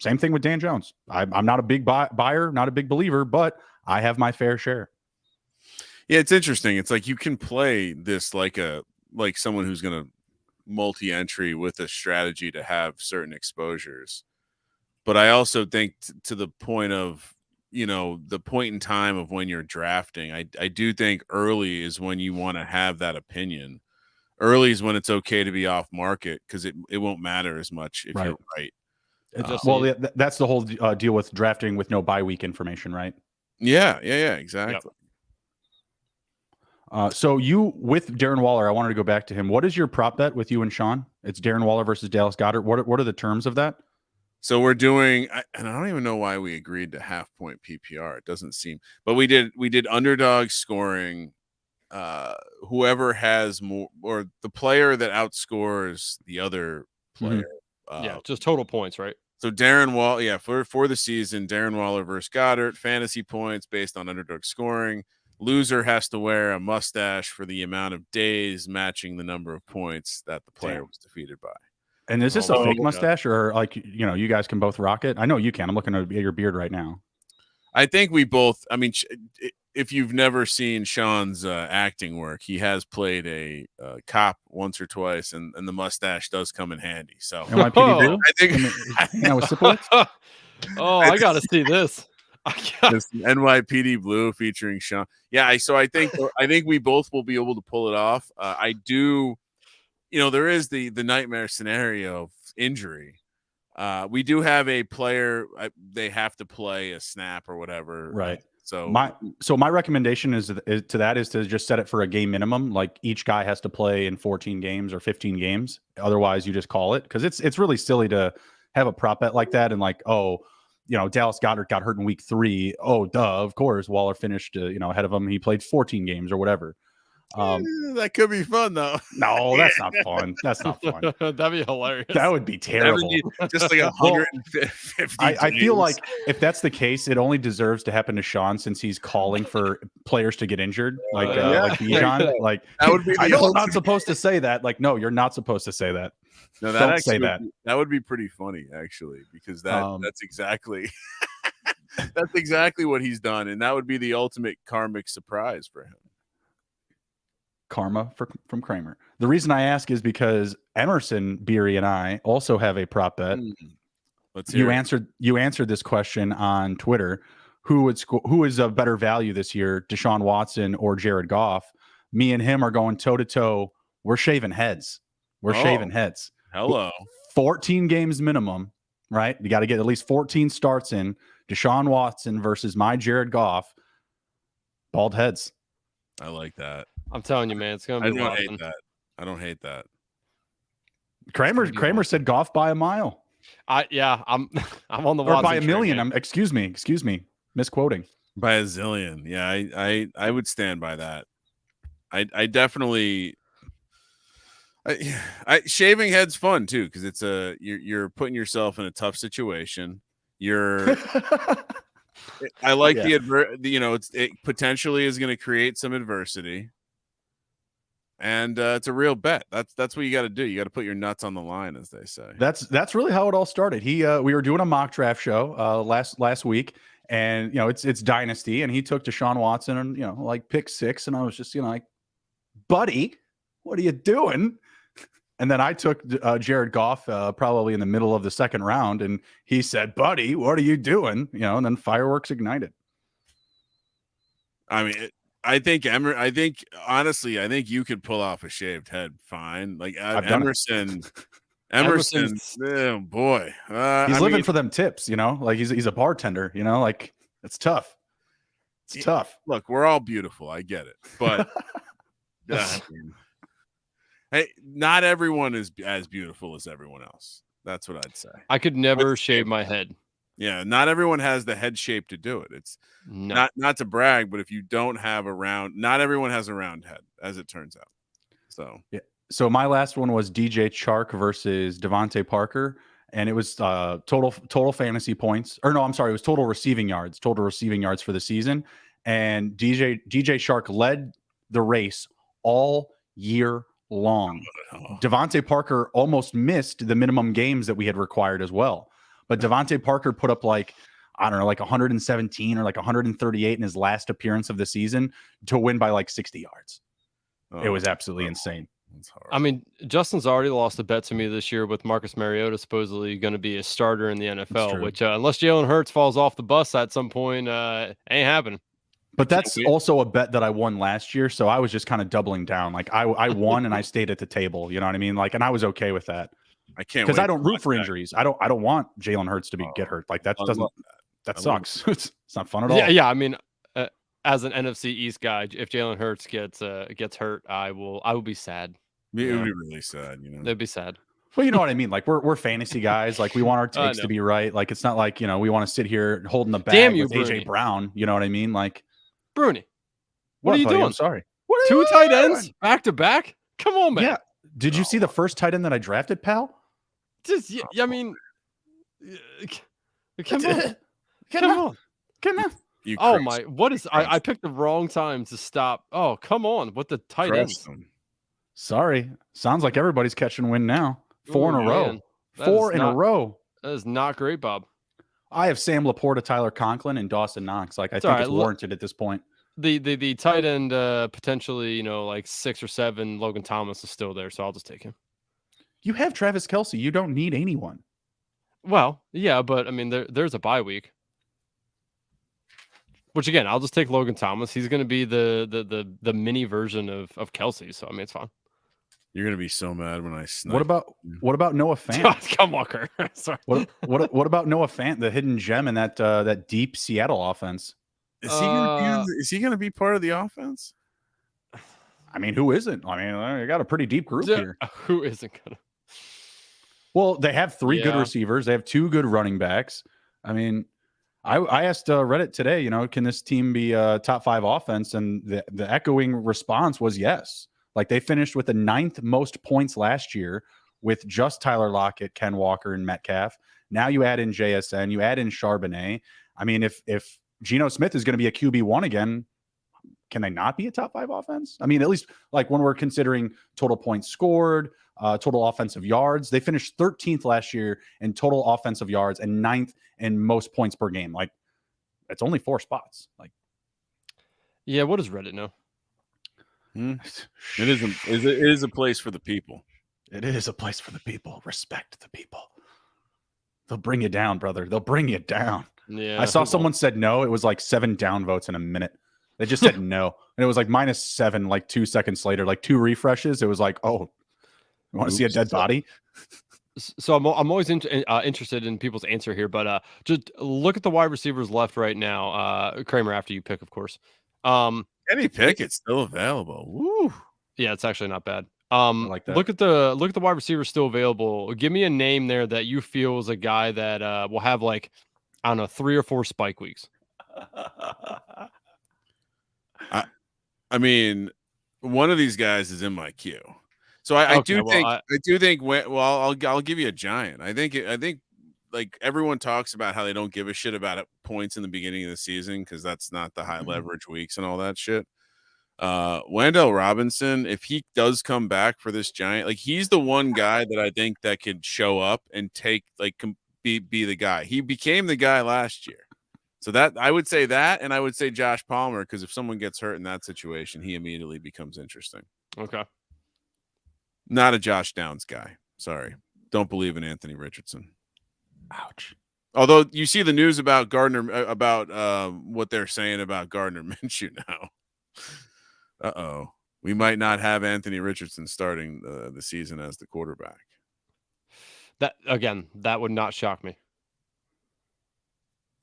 same thing with Dan Jones. I'm not a big buyer, not a big believer, but I have my fair share. Yeah, it's interesting. It's like you can play this like someone who's going to multi-entry with a strategy to have certain exposures. But I also think to the point of, the point in time of when you're drafting, I do think early is when you want to have that opinion. Early is when it's okay to be off market because it won't matter as much if you're right. That's the whole deal with drafting with no bye week information, right? Yeah, exactly. Yep. So you with Darren Waller, I wanted to go back to him. What is your prop bet with you and Sean? It's Darren Waller versus Dallas Goedert. What are the terms of that? So we're doing, and I don't even know why we agreed to half-point PPR. It doesn't seem, but we did underdog scoring. Whoever has more, or the player that outscores the other player. Just total points, right? So Darren Waller, for the season, Darren Waller versus Goddard, fantasy points based on underdog scoring. Loser has to wear a mustache for the amount of days matching the number of points that the player was defeated by. And is this a fake mustache or like, you guys can both rock it? I know you can. I'm looking at your beard right now. I think we both, if you've never seen Sean's acting work, he has played a cop once or twice, and the mustache does come in handy. So NYPD Blue? I think I was Sipowicz? I got to see this. This NYPD Blue featuring Sean. Yeah, so I think we both will be able to pull it off. I do, there is the nightmare scenario of injury. We do have a player; they have to play a snap or whatever, right? So my recommendation is to just set it for a game minimum. Like each guy has to play in 14 games or 15 games. Otherwise, you just call it because it's really silly to have a prop bet like that and like Dallas Goedert got hurt in week 3. Oh, duh, of course. Waller finished, ahead of him. He played 14 games or whatever. That could be fun, though. No, that's not fun. That's not fun. That'd be hilarious. That would be terrible. Just like 150. I feel like if that's the case, it only deserves to happen to Sean since he's calling for players to get injured, like Bijan. Like that would be. I know I'm not supposed to say that. Like, no, you're not supposed to say that. No, don't say that. That would be pretty funny, actually, because that's exactly that's exactly what he's done, and that would be the ultimate karmic surprise for him. Karma from Kramer. The reason I ask is because Emerson, Beery, and I also have a prop bet. Let's hear it. You answered this question on Twitter. Who is a better value this year, Deshaun Watson or Jared Goff? Me and him are going toe to toe. We're shaving heads. Shaving heads. Hello. 14 games minimum, right? You got to get at least 14 starts in. Deshaun Watson versus my Jared Goff. Bald heads. I like that. I'm telling you, man, it's gonna be. I don't hate that. Kramer said Goff by a mile. I'm on the or by a million. Excuse me, misquoting. By a zillion. Yeah, I would stand by that. I definitely. Shaving head's fun too because it's you're putting yourself in a tough situation. I like it potentially is going to create some adversity, and it's a real bet. That's what you got to do. You got to put your nuts on the line, as they say. That's really how it all started. We were doing a mock draft show last week, and it's dynasty, and he took Deshaun Watson and like pick 6, and I was just like, buddy, what are you doing? And then I took Jared Goff probably in the middle of the second round, and he said, buddy, what are you doing? And then fireworks ignited. I mean, I think honestly, I think you could pull off a shaved head fine. Like Emerson, oh boy, he's living for them tips. Like he's a bartender. Like it's tough. It's tough. Look, we're all beautiful. I get it, but hey, not everyone is as beautiful as everyone else. That's what I'd say. I could never shave my head. Yeah, not everyone has the head shape to do it. It's not to brag, but if you don't have not everyone has a round head, as it turns out. So yeah. So my last one was DJ Chark versus Devontae Parker, and it was total fantasy points. Or no, I'm sorry, it was total receiving yards for the season. And DJ Chark led the race all year long. Devontae Parker almost missed the minimum games that we had required as well. But Devontae Parker put up like 117 or like 138 in his last appearance of the season to win by like 60 yards. It was absolutely insane. I mean, Justin's already lost a bet to me this year with Marcus Mariota supposedly going to be a starter in the NFL, which unless Jalen Hurts falls off the bus at some point, ain't happening. But that's also a bet that I won last year, so I was just kind of doubling down. Like I won and I stayed at the table. You know what I mean? Like, and I was okay with that. I can't, because I don't root for injuries. I don't want Jalen Hurts to get hurt. Like that sucks. It's not fun at all. Yeah. I mean, as an NFC East guy, if Jalen Hurts gets hurt, I will be sad. It would be really sad. That'd be sad. Well, you know what I mean? Like we're fantasy guys. Like we want our takes to be right. Like it's not like we want to sit here holding the bag with Bruni. AJ Brown. You know what I mean? Like Bruni, what are you doing? I'm sorry. Two tight ends back to back? Come on, man. Yeah. Did you see the first tight end that I drafted, pal? I mean, come on. Oh my! What is? I picked the wrong time to stop. Oh, come on! What the tight ends? Sorry. Sounds like everybody's catching wind now. 4 in a row. 4 in a row. That is not great, Bob. I have Sam Laporta, Tyler Conklin, and Dawson Knox. Like I think it's warranted at this point. The tight end potentially, like 6 or 7. Logan Thomas is still there, so I'll just take him. You have Travis Kelce. You don't need anyone. Well, yeah, but I mean, there's a bye week. Which again, I'll just take Logan Thomas. He's going to be the mini version of Kelce, so I mean, it's fine. You're going to be so mad when I snipe. What about Noah Fant? Come on, Kurt. Sorry. What about Noah Fant, the hidden gem in that deep Seattle offense? Is he going to be part of the offense? I mean, who isn't? I mean, I got a pretty deep group here. Who isn't going to? Well, they have 3 good receivers. They have 2 good running backs. I mean, I asked Reddit today, can this team be a top 5 offense? And the echoing response was yes. Like they finished with the 9th most points last year with just Tyler Lockett, Ken Walker, and Metcalf. Now you add in JSN, you add in Charbonnet. I mean, if Geno Smith is going to be a QB1 again, can they not be a top 5 offense? I mean, at least like when we're considering total points scored, total offensive yards, they finished 13th last year in total offensive yards and 9th in most points per game. Like it's only 4 spots. Like, yeah, what does Reddit know? It is a place for the people. It is a place for the people. Respect the people. They'll bring you down, brother. They'll bring you down. Yeah. I saw someone said no. It was like 7 downvotes in a minute. They just said no. And it was like -7, like 2 seconds later, like 2 refreshes. It was like, oh, you want to see a dead body? So I'm always interested in people's answer here, but just look at the wide receivers left right now. Kramer, after you pick, of course. Any pick, it's still available. Woo. Yeah, it's actually not bad. like that. Look at the wide receivers still available. Give me a name there that you feel is a guy that will have like, I don't know, 3 or 4 spike weeks. I mean, one of these guys is in my queue. So I do think. I'll give you a giant. I think like everyone talks about how they don't give a shit about it points in the beginning of the season because that's not the high leverage weeks and all that shit. Wan'Dale Robinson, if he does come back for this giant, like he's the one guy that I think that could show up and take like be the guy. He became the guy last year. So that I would say that, and I would say Josh Palmer, because if someone gets hurt in that situation, he immediately becomes interesting. Okay. Not a Josh Downs guy. Sorry. Don't believe in Anthony Richardson. Ouch. Although you see the news about Gardner, about what they're saying about Gardner Minshew now. Uh-oh. We might not have Anthony Richardson starting the season as the quarterback. That would not shock me.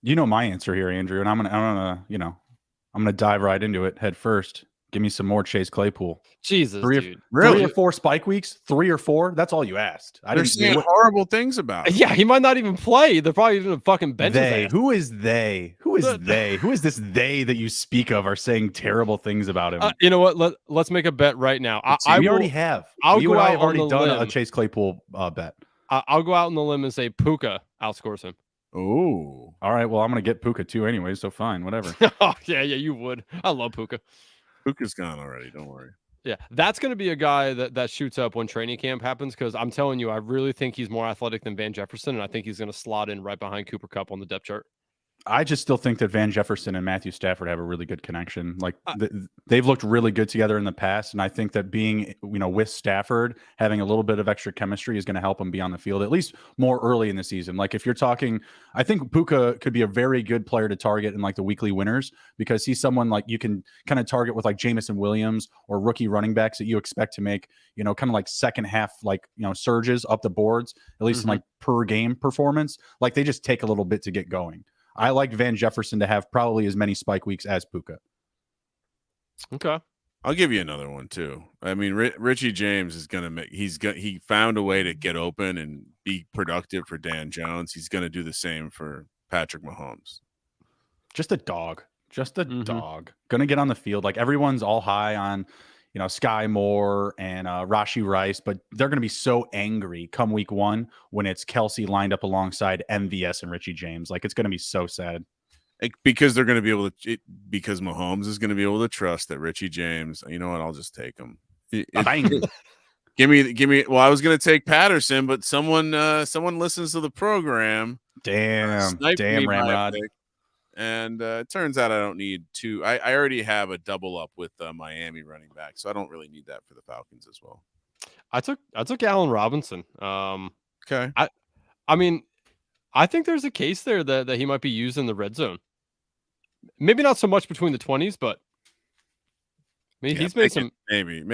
You know my answer here, Andrew, and I'm gonna dive right into it head first. Give me some more Chase Claypool. Jesus, dude. Really? 3 or 4 spike weeks? 3 or 4? That's all you asked. They're saying horrible things about him. Yeah, he might not even play. They're probably even fucking bench. Who is they? Who is they? Who is this they that you speak of are saying terrible things about him? You know what? Let's make a bet right now. We already have. I'll you go and I out have already on the done limb. a Chase Claypool bet. I'll go out on the limb and say Puka outscores him. Oh, all right. Well, I'm gonna get Puka too anyway, so fine, whatever. Oh yeah, you would. I love Puka. Puka's gone already. Don't worry. Yeah, that's going to be a guy that shoots up when training camp happens, because I'm telling you, I really think he's more athletic than Van Jefferson, and I think he's going to slot in right behind Cooper Kupp on the depth chart. I just still think that Van Jefferson and Matthew Stafford have a really good connection. Like they've looked really good together in the past, and I think that being, with Stafford having a little bit of extra chemistry is going to help him be on the field at least more early in the season. Like if you're talking, I think Puka could be a very good player to target in like the weekly winners, because he's someone like you can kind of target with like Jamison Williams or rookie running backs that you expect to make, kind of like second half, like, surges up the boards, at least in like per game performance. Like they just take a little bit to get going. I like Van Jefferson to have probably as many spike weeks as Puka. Okay. I'll give you another one too. I mean, Richie James is going to make, he found a way to get open and be productive for Dan Jones. He's going to do the same for Patrick Mahomes. Just a dog, dog. Going to get on the field. Like everyone's all high on, Sky Moore and Rashee Rice, but they're going to be so angry come week 1 when it's Kelsey lined up alongside MVS and Richie James. Like it's going to be so sad. Because they're going to be able to, because Mahomes is going to be able to trust that Richie James, you know what, I'll just take him. Give me. Well, I was going to take Patterson, but someone listens to the program. Damn, Ramrod. And it turns out I don't need two. I already have a double up with Miami running back, so I don't really need that for the Falcons as well. I took Allen Robinson. Okay. I mean, I think there's a case there that he might be used in the red zone. Maybe not so much between the 20s, but I mean, he's made some. Maybe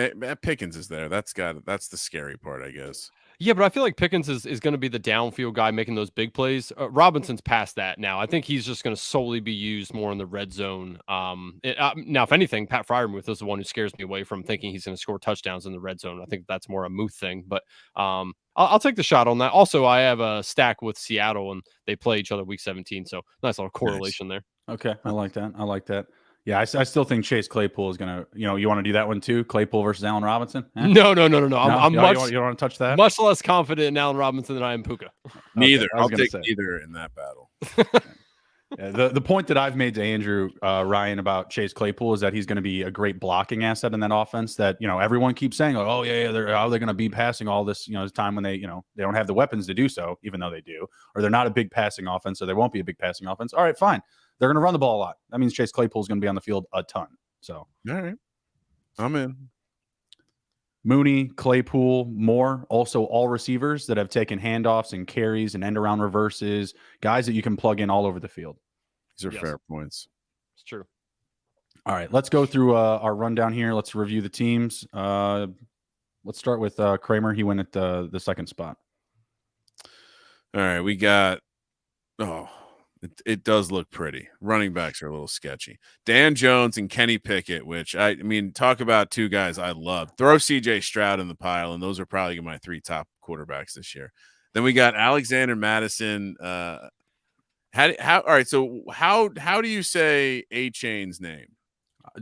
Pickens is there. That's the scary part, I guess. Yeah, but I feel like Pickens is going to be the downfield guy making those big plays. Robinson's past that now. I think he's just going to solely be used more in the red zone. Now, if anything, Pat Freiermuth is the one who scares me away from thinking he's going to score touchdowns in the red zone. I think that's more a Muth thing, but I'll take the shot on that. Also, I have a stack with Seattle, and they play each other week 17, so nice little correlation there. Okay, I like that. Yeah, I still think Chase Claypool is going to, you want to do that one too? Claypool versus Allen Robinson? Eh? No. I'm you don't want to touch that? Much less confident in Allen Robinson than I am Puka. Neither. I'll take neither in that battle. Yeah, the point that I've made to Andrew Ryan about Chase Claypool is that he's going to be a great blocking asset in that offense that, everyone keeps saying, like, oh, yeah, they're going to be passing all this, this time when they, they don't have the weapons to do so, even though they do, or they're not a big passing offense, so they won't be a big passing offense. All right, fine. They're going to run the ball a lot. That means Chase Claypool is going to be on the field a ton. So, all right, I'm in. Mooney, Claypool, Moore, also all receivers that have taken handoffs and carries and end around reverses, guys that you can plug in all over the field. These are fair points. It's true. All right, let's go through our rundown here. Let's review the teams. Let's start with Kramer. He went at the second spot. All right, we got it does look pretty. Running backs are a little sketchy. Dan Jones and Kenny Pickett, which I mean, talk about two guys I love. Throw CJ Stroud in the pile, and those are probably my 3 top quarterbacks this year. Then we got Alexander Madison. All right, so how do you say A-Chain's name?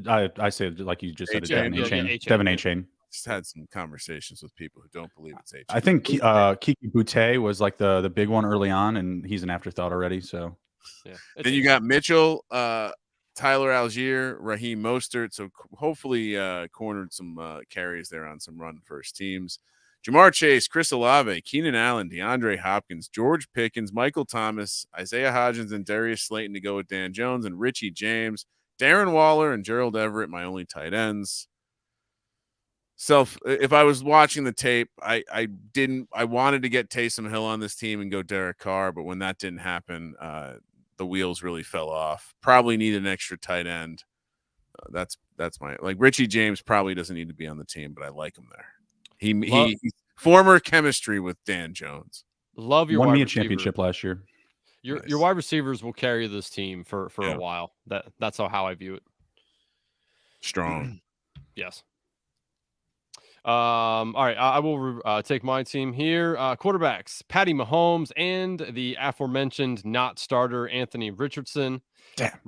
I say it like you just said it, Devin A-Chain. Devin A-Chain. Just had some conversations with people who don't believe it's A-Chain. I think Kiki Boutte was like the big one early on, and he's an afterthought already. So yeah. Then you got Mitchell, Tyler Algier, Raheem Mostert. So hopefully cornered some carries there on some run first teams. Jamar Chase, Chris Olave, Keenan Allen, DeAndre Hopkins, George Pickens, Michael Thomas, Isaiah Hodgins, and Darius Slayton to go with Dan Jones, and Richie James, Darren Waller, and Gerald Everett, my only tight ends. If I was watching the tape, I wanted to get Taysom Hill on this team and go Derek Carr, but when that didn't happen, the wheels really fell off. Probably need an extra tight end. That's my Richie James probably doesn't need to be on the team, but I like him there. He former chemistry with Dan Jones. Love your won wide me a receiver. championship last year. Your wide receivers will carry this team for Yeah. a while. That's how I view it. Strong. Yes. All right. I will take my team here. Quarterbacks: Patty Mahomes and the aforementioned not starter Anthony Richardson. Damn.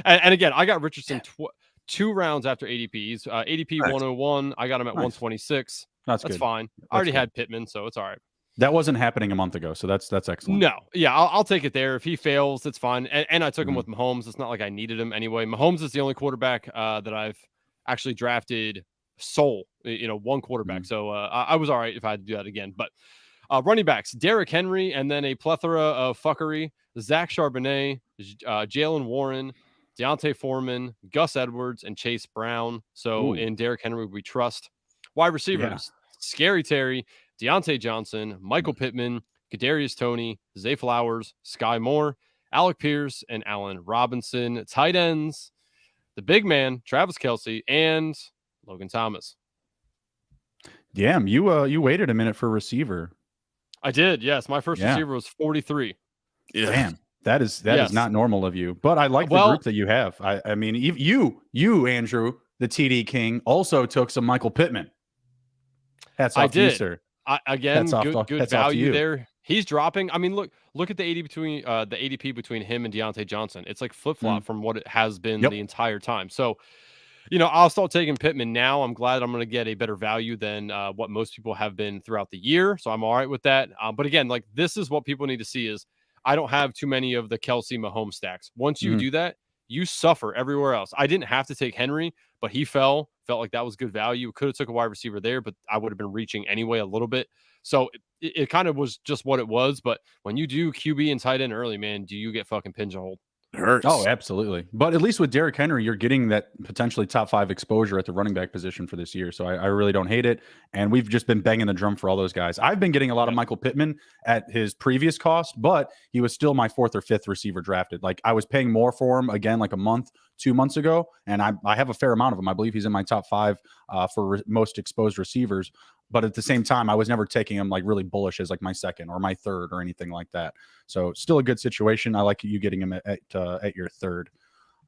And again, I got Richardson 2 rounds after ADP. He's ADP Nice. 101. I got him at Nice. 126. That's That's good. fine. That's I already good. had Pittman, so it's all right. That wasn't happening a month ago, so that's excellent. No, yeah, I'll take it there. If he fails, it's fine. And I took him with Mahomes. It's not like I needed him anyway. Mahomes is the only quarterback that I've actually drafted one quarterback. So I was all right if I had to do that again. But running backs: Derrick Henry, and then a plethora of fuckery: Zach Charbonnet, Jalen Warren, Deontay Foreman, Gus Edwards, and Chase Brown. So in Derrick Henry, we trust. Wide receivers: Scary Terry, Deontay Johnson, Michael Pittman, Kadarius Toney, Zay Flowers, Sky Moore, Alec Pierce, and Allen Robinson. Tight ends: the big man, Travis Kelce, and Logan Thomas. Damn, you waited a minute for receiver. I did, yes. My first receiver was 43. Yeah. Damn, that is not normal of you. But I like the group that you have. I mean, you Andrew, the TD King, also took some Michael Pittman. Hats off to you, sir. Again, good value there. He's dropping. I mean, look at the ADP between him and Deontay Johnson. It's like flip-flop from what it has been the entire time. So, I'll start taking Pittman now. I'm glad I'm going to get a better value than what most people have been throughout the year. So I'm all right with that. But again, this is what people need to see is I don't have too many of the Kelce Mahomes stacks. Once you do that, you suffer everywhere else. I didn't have to take Henry, but he felt like that was good value. Could have took a wide receiver there, but I would have been reaching anyway a little bit. So it kind of was just what it was. But when you do QB and tight end early, man, do you get fucking pigeonholed? Hurts. Oh, absolutely. But at least with Derrick Henry, you're getting that potentially top 5 exposure at the running back position for this year. So I really don't hate it. And we've just been banging the drum for all those guys. I've been getting a lot of Michael Pittman at his previous cost, but he was still my 4th or 5th receiver drafted. Like I was paying more for him again, like a month, 2 months ago. And I have a fair amount of him. I believe he's in my top 5 for most exposed receivers. But at the same time, I was never taking him like really bullish as like my 2nd or my 3rd or anything like that. So still a good situation. I like you getting him at your 3rd.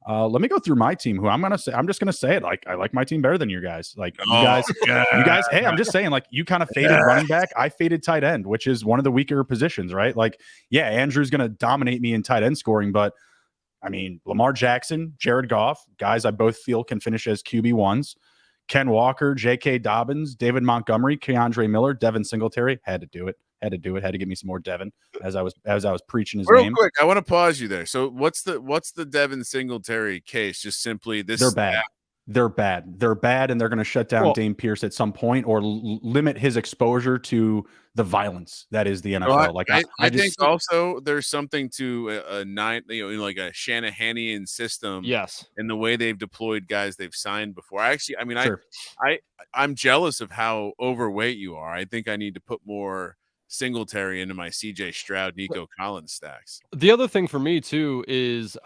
Let me go through my team. I'm just gonna say it. Like I like my team better than you guys. Like you guys. Hey, I'm just saying. Like you kind of faded running back. I faded tight end, which is one of the weaker positions, right? Like Andrew's gonna dominate me in tight end scoring, but I mean Lamar Jackson, Jared Goff, guys I both feel can finish as QB1s. Ken Walker, J.K. Dobbins, David Montgomery, Keandre Miller, Devin Singletary. Had to do it. Had to get me some more Devin as I was preaching his name. Real quick, I want to pause you there. So what's the Devin Singletary case? Just simply this. They're bad. They're bad, and they're going to shut down Dame Pierce at some point or limit his exposure to the violence that is the NFL. I think also there's something to like a Shanahan-ian system. Yes, in the way they've deployed guys they've signed before. I'm jealous of how overweight you are. I think I need to put more Singletary into my CJ Stroud, Nico Collins stacks. The other thing for me too is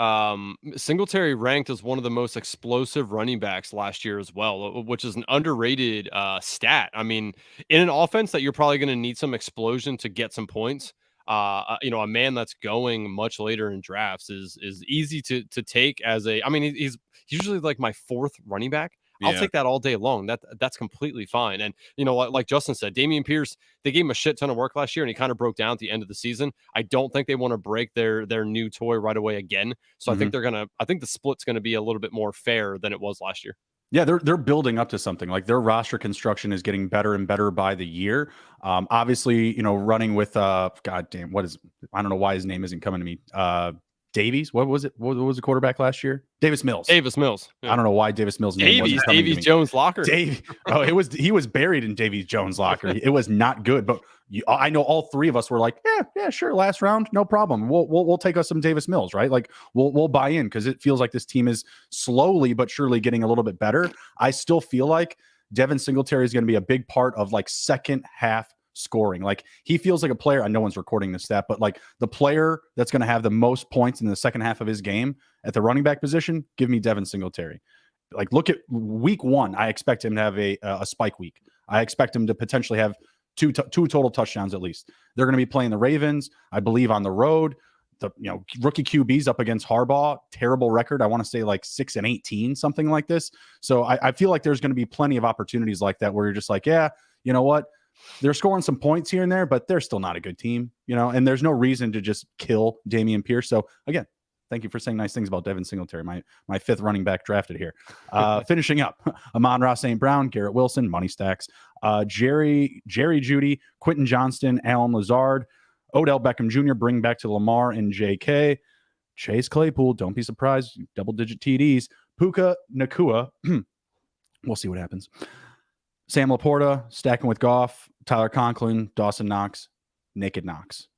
Singletary ranked as one of the most explosive running backs last year as well, which is an underrated stat. I mean, in an offense that you're probably going to need some explosion to get some points, a man that's going much later in drafts is easy to take as a. I mean, he's usually like my 4th running back. I'll take that all day long. That's completely fine. And like Justin said, Dameon Pierce, they gave him a shit ton of work last year, and he kind of broke down at the end of the season. I don't think they want to break their new toy right away again. So I think the split's gonna be a little bit more fair than it was last year. Yeah, they're building up to something. Like their roster construction is getting better and better by the year. Obviously, running with I don't know why his name isn't coming to me. Davies. What was it? What was the quarterback last year? Davis Mills. Davis Mills. I don't know why Davis Mills' name wasn't coming to me. Davies Jones locker. He was buried in Davies Jones locker. It was not good, but I know all three of us were like, yeah, sure, last round, no problem. We'll take us some Davis Mills, right? Like we'll buy in because it feels like this team is slowly but surely getting a little bit better. I still feel like Devin Singletary is going to be a big part of like second half scoring. Like he feels like a player. I know no one's recording this stat, but like the player that's going to have the most points in the second half of his game at the running back position, give me Devin Singletary. Like look at week 1. I expect him to have a spike week. I expect him to potentially have two total touchdowns at least. They're going to be playing the Ravens, I believe, on the road. The rookie QBs up against Harbaugh, terrible record. I want to say like 6-18, something like this. So I feel like there's going to be plenty of opportunities like that where you're just like, yeah, you know what? They're scoring some points here and there, but they're still not a good team, and there's no reason to just kill Dameon Pierce. So again, thank you for saying nice things about Devin Singletary, my 5th running back drafted here. Finishing up, Amon-Ra St. Brown, Garrett Wilson, money stacks, Jerry Jeudy, Quentin Johnston, Alan Lazard, Odell Beckham Jr., bring back to Lamar and JK, Chase Claypool, don't be surprised, double-digit TDs, Puka Nakua, we'll see what happens. Sam Laporta, stacking with Goff, Tyler Conklin, Dawson Knox, Naked Knox.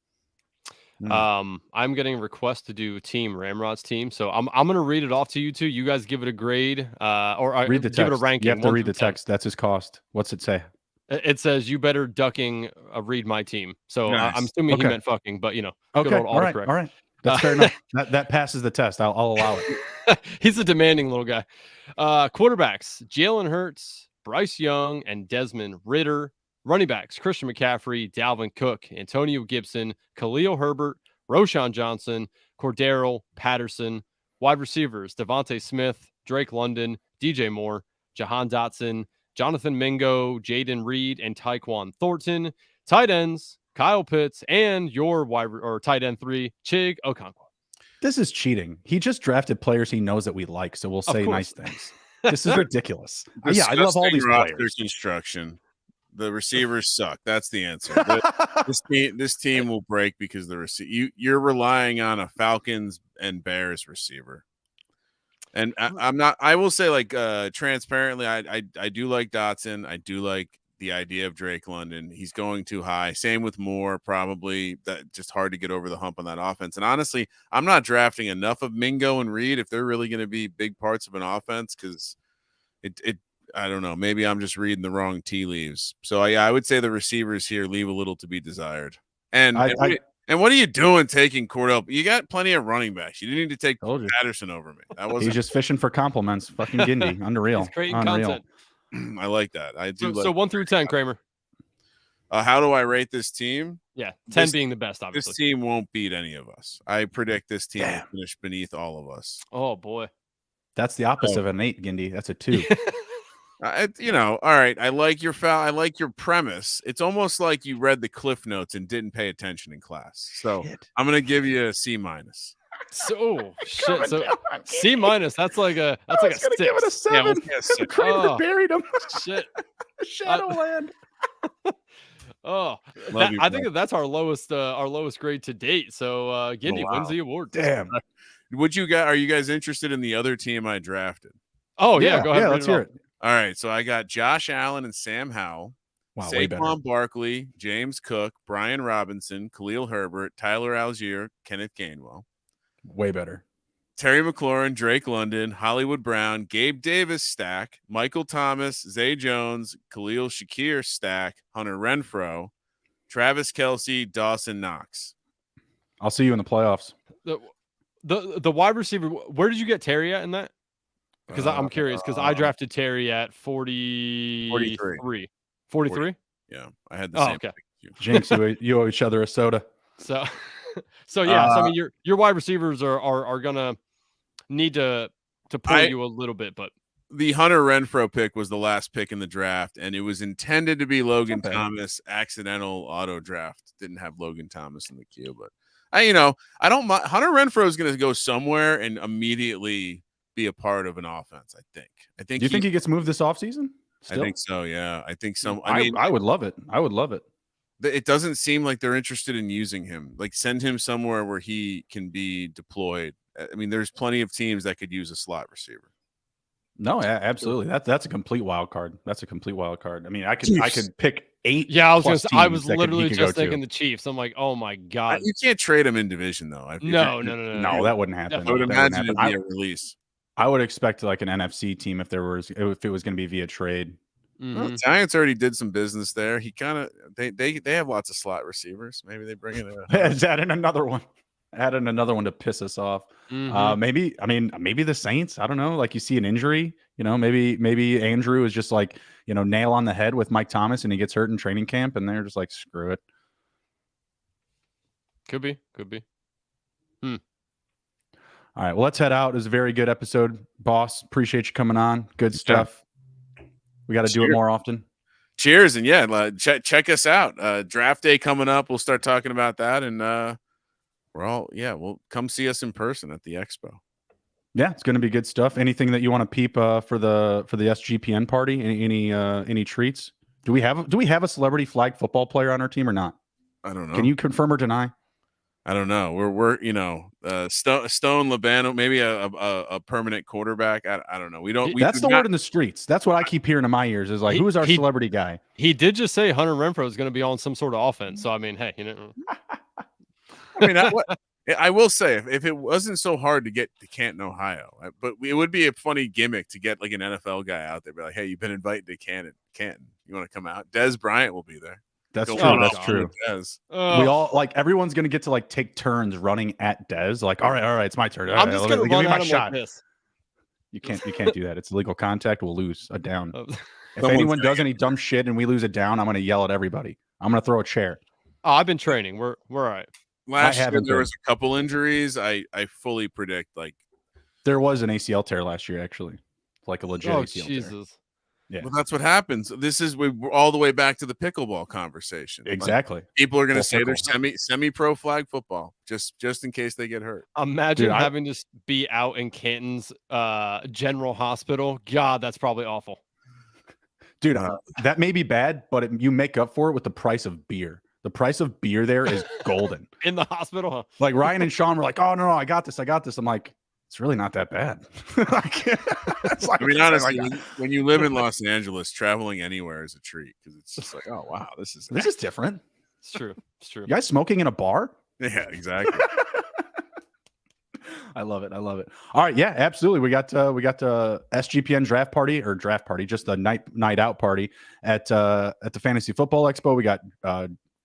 I'm getting a request to do team Ramrod's team, so I'm going to read it off to you two. You guys give it a grade, or read the text. Give it a ranking. You have to read the text. That's his cost. What's it say? It says you better ducking read my team. So nice. I'm assuming he meant fucking, but okay, all right. That's fair enough. That passes the test. I'll allow it. He's a demanding little guy. Quarterbacks: Jalen Hurts, Bryce Young, and Desmond Ridder. Running backs: Christian McCaffrey, Dalvin Cook, Antonio Gibson, Khalil Herbert, Roshan Johnson, Cordero Patterson. Wide receivers: Devontae Smith, Drake London, DJ Moore, Jahan Dotson, Jonathan Mingo, Jaden Reed, and Tyquan Thornton. Tight ends: Kyle Pitts, and your tight end 3, Chig Okonkwo. This is cheating. He just drafted players he knows that we like, so we'll say nice things. This is ridiculous. Yeah, I love all these players. Construction. The receivers suck. That's the answer. This team will break because you're relying on a Falcons and Bears receiver. And I'm not. I will say, like, transparently, I do like Dotson. I do like the idea of Drake London. He's going too high. Same with Moore. Probably that just hard to get over the hump on that offense. And honestly, I'm not drafting enough of Mingo and Reed if they're really going to be big parts of an offense, because it I don't know. Maybe I'm just reading the wrong tea leaves. So I would say the receivers here leave a little to be desired. And what are you doing taking Cordell? You got plenty of running backs. You didn't need to take Patterson over me. That wasn't. He's just fishing for compliments. Fucking Gindy, unreal. He's creating content. I like that. I do. So 1 through 10, Kramer. How do I rate this team? Yeah, 10 being the best. Obviously, this team won't beat any of us. I predict this team will finish beneath all of us. Oh boy, that's the opposite of an 8, Gindy. That's a 2. All right. I like your I like your premise. It's almost like you read the Cliff Notes and didn't pay attention in class. So I'm gonna give you a C-. So shit. So C-. That's like a 6. Give it a 7. Yeah, Kramer buried him. Shit. Shadowland. I think that's our lowest grade to date. So Gindy wins the award. Damn. Are you guys interested in the other team I drafted? Oh yeah, go ahead. Yeah, let's hear it. All right, so I got Josh Allen and Sam Howell, Saquon Barkley, James Cook, Brian Robinson, Khalil Herbert, Tyler Algier, Kenneth Gainwell. Way better. Terry McLaurin, Drake London, Hollywood Brown, Gabe Davis stack, Michael Thomas, Zay Jones, Khalil Shakir stack, Hunter Renfrow, Travis Kelce, Dawson Knox. I'll see you in the playoffs. The wide receiver, where did you get Terry at in that? Because I'm curious, because I drafted Terry at 43. 43? Yeah, I had the same. Okay. Jinx, you owe each other a soda. So yeah. So I mean, your wide receivers are gonna need to pull you a little bit, but the Hunter Renfrow pick was the last pick in the draft, and it was intended to be Logan Thomas. Accidental auto draft didn't have Logan Thomas in the queue, but I don't mind. Hunter Renfrow is going to go somewhere and immediately be a part of an offense. I think. Do you think he gets moved this offseason? I think so. Yeah, I think so. I would love it. I would love it. it doesn't seem like they're interested in using him. Like, send him somewhere where he can be deployed. I mean, there's plenty of teams that could use a slot receiver. No, absolutely. That's a complete wild card. That's a complete wild card. I mean, I could pick 8. Yeah, I was plus I teams was that literally he could just go to. thinking the Chiefs. I'm like, oh my god, You can't trade him in division though. no, that wouldn't happen. I would That wouldn't imagine it'd happen. be a release. I would expect like an NFC team if it was going to be via trade. Well, Giants already did some business there. He kind of they have lots of slot receivers. Maybe they bring in adding another one. Adding another one to piss us off. Maybe the Saints. I don't know. Like, you see an injury, maybe Andrew is just like, nail on the head with Mike Thomas and he gets hurt in training camp and they're just like, screw it. Could be. All right, well, let's head out. It was a very good episode, boss. Appreciate you coming on. Good stuff. We got to do it more often. Cheers. And check us out. Draft day coming up. We'll start talking about that. And, we'll come see us in person at the expo. Yeah, it's going to be good stuff. Anything that you want to peep for the SGPN party? Any treats? Do we have a celebrity flag football player on our team or not? I don't know. Can you confirm or deny? I don't know. We're Stone Labano, maybe a permanent quarterback. I don't know. That's the word in the streets. That's what I keep hearing in my ears is like, who's our celebrity guy? He did just say Hunter Renfrow is going to be on some sort of offense. So I mean, hey, I mean, I will say, if it wasn't so hard to get to Canton, Ohio, but it would be a funny gimmick to get like an NFL guy out there, be like, hey, you've been invited to Canton. You want to come out? Des Bryant will be there. That's true. That's true. We all everyone's gonna get to take turns running at Des. Like, all right, it's my turn. I'm just gonna run at him like this. You can't do that. It's illegal contact. We'll lose a down. If anyone does any dumb shit and we lose a down, I'm gonna yell at everybody. I'm gonna throw a chair. Oh, I've been training. We're all right. Last year there was a couple injuries. I fully predict there was an ACL tear last year, actually, like a legit ACL Jesus. tear. Yeah. Well, that's what happens. We're all the way back to the pickleball conversation. Exactly. People are going to say they're semi-pro flag football just in case they get hurt. Imagine having to be out in Canton's General Hospital. God, that's probably awful. Dude, that may be bad, but you make up for it with the price of beer. The price of beer there is golden. In the hospital, huh? Like Ryan and Sean were like, "Oh no, I got this. I'm like, it's really not that bad. I mean, honestly, when you live in Los Angeles, traveling anywhere is a treat because it's just like, oh wow, this is different. It's true. You guys smoking in a bar? Yeah, exactly. I love it. All right, yeah, absolutely. We got SGPN draft party, just the night out party at the Fantasy Football Expo. We got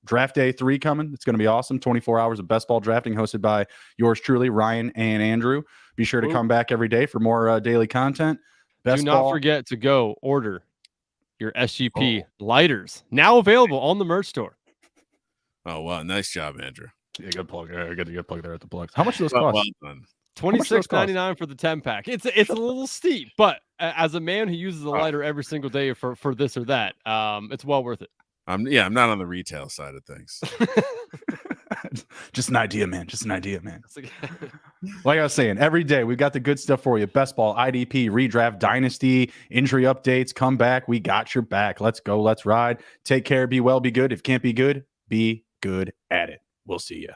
Draft Day 3 coming. It's going to be awesome. 24 hours of best ball drafting hosted by yours truly, Ryan and Andrew. Be sure to come back every day for more daily content. Do not forget to go order your SGP lighters, now available on the merch store. Oh, wow. Nice job, Andrew. Yeah, good plug. Good plug there at the plugs. How much do those cost? $26.99 for the 10-pack. It's a little steep, but as a man who uses a lighter every single day for this or that, it's well worth it. I'm not on the retail side of things. Just an idea, man. Like I was saying, every day we've got the good stuff for you. Best ball, IDP, redraft, dynasty, injury updates. Come back. We got your back. Let's go. Let's ride. Take care. Be well. Be good. If you can't be good at it. We'll see you.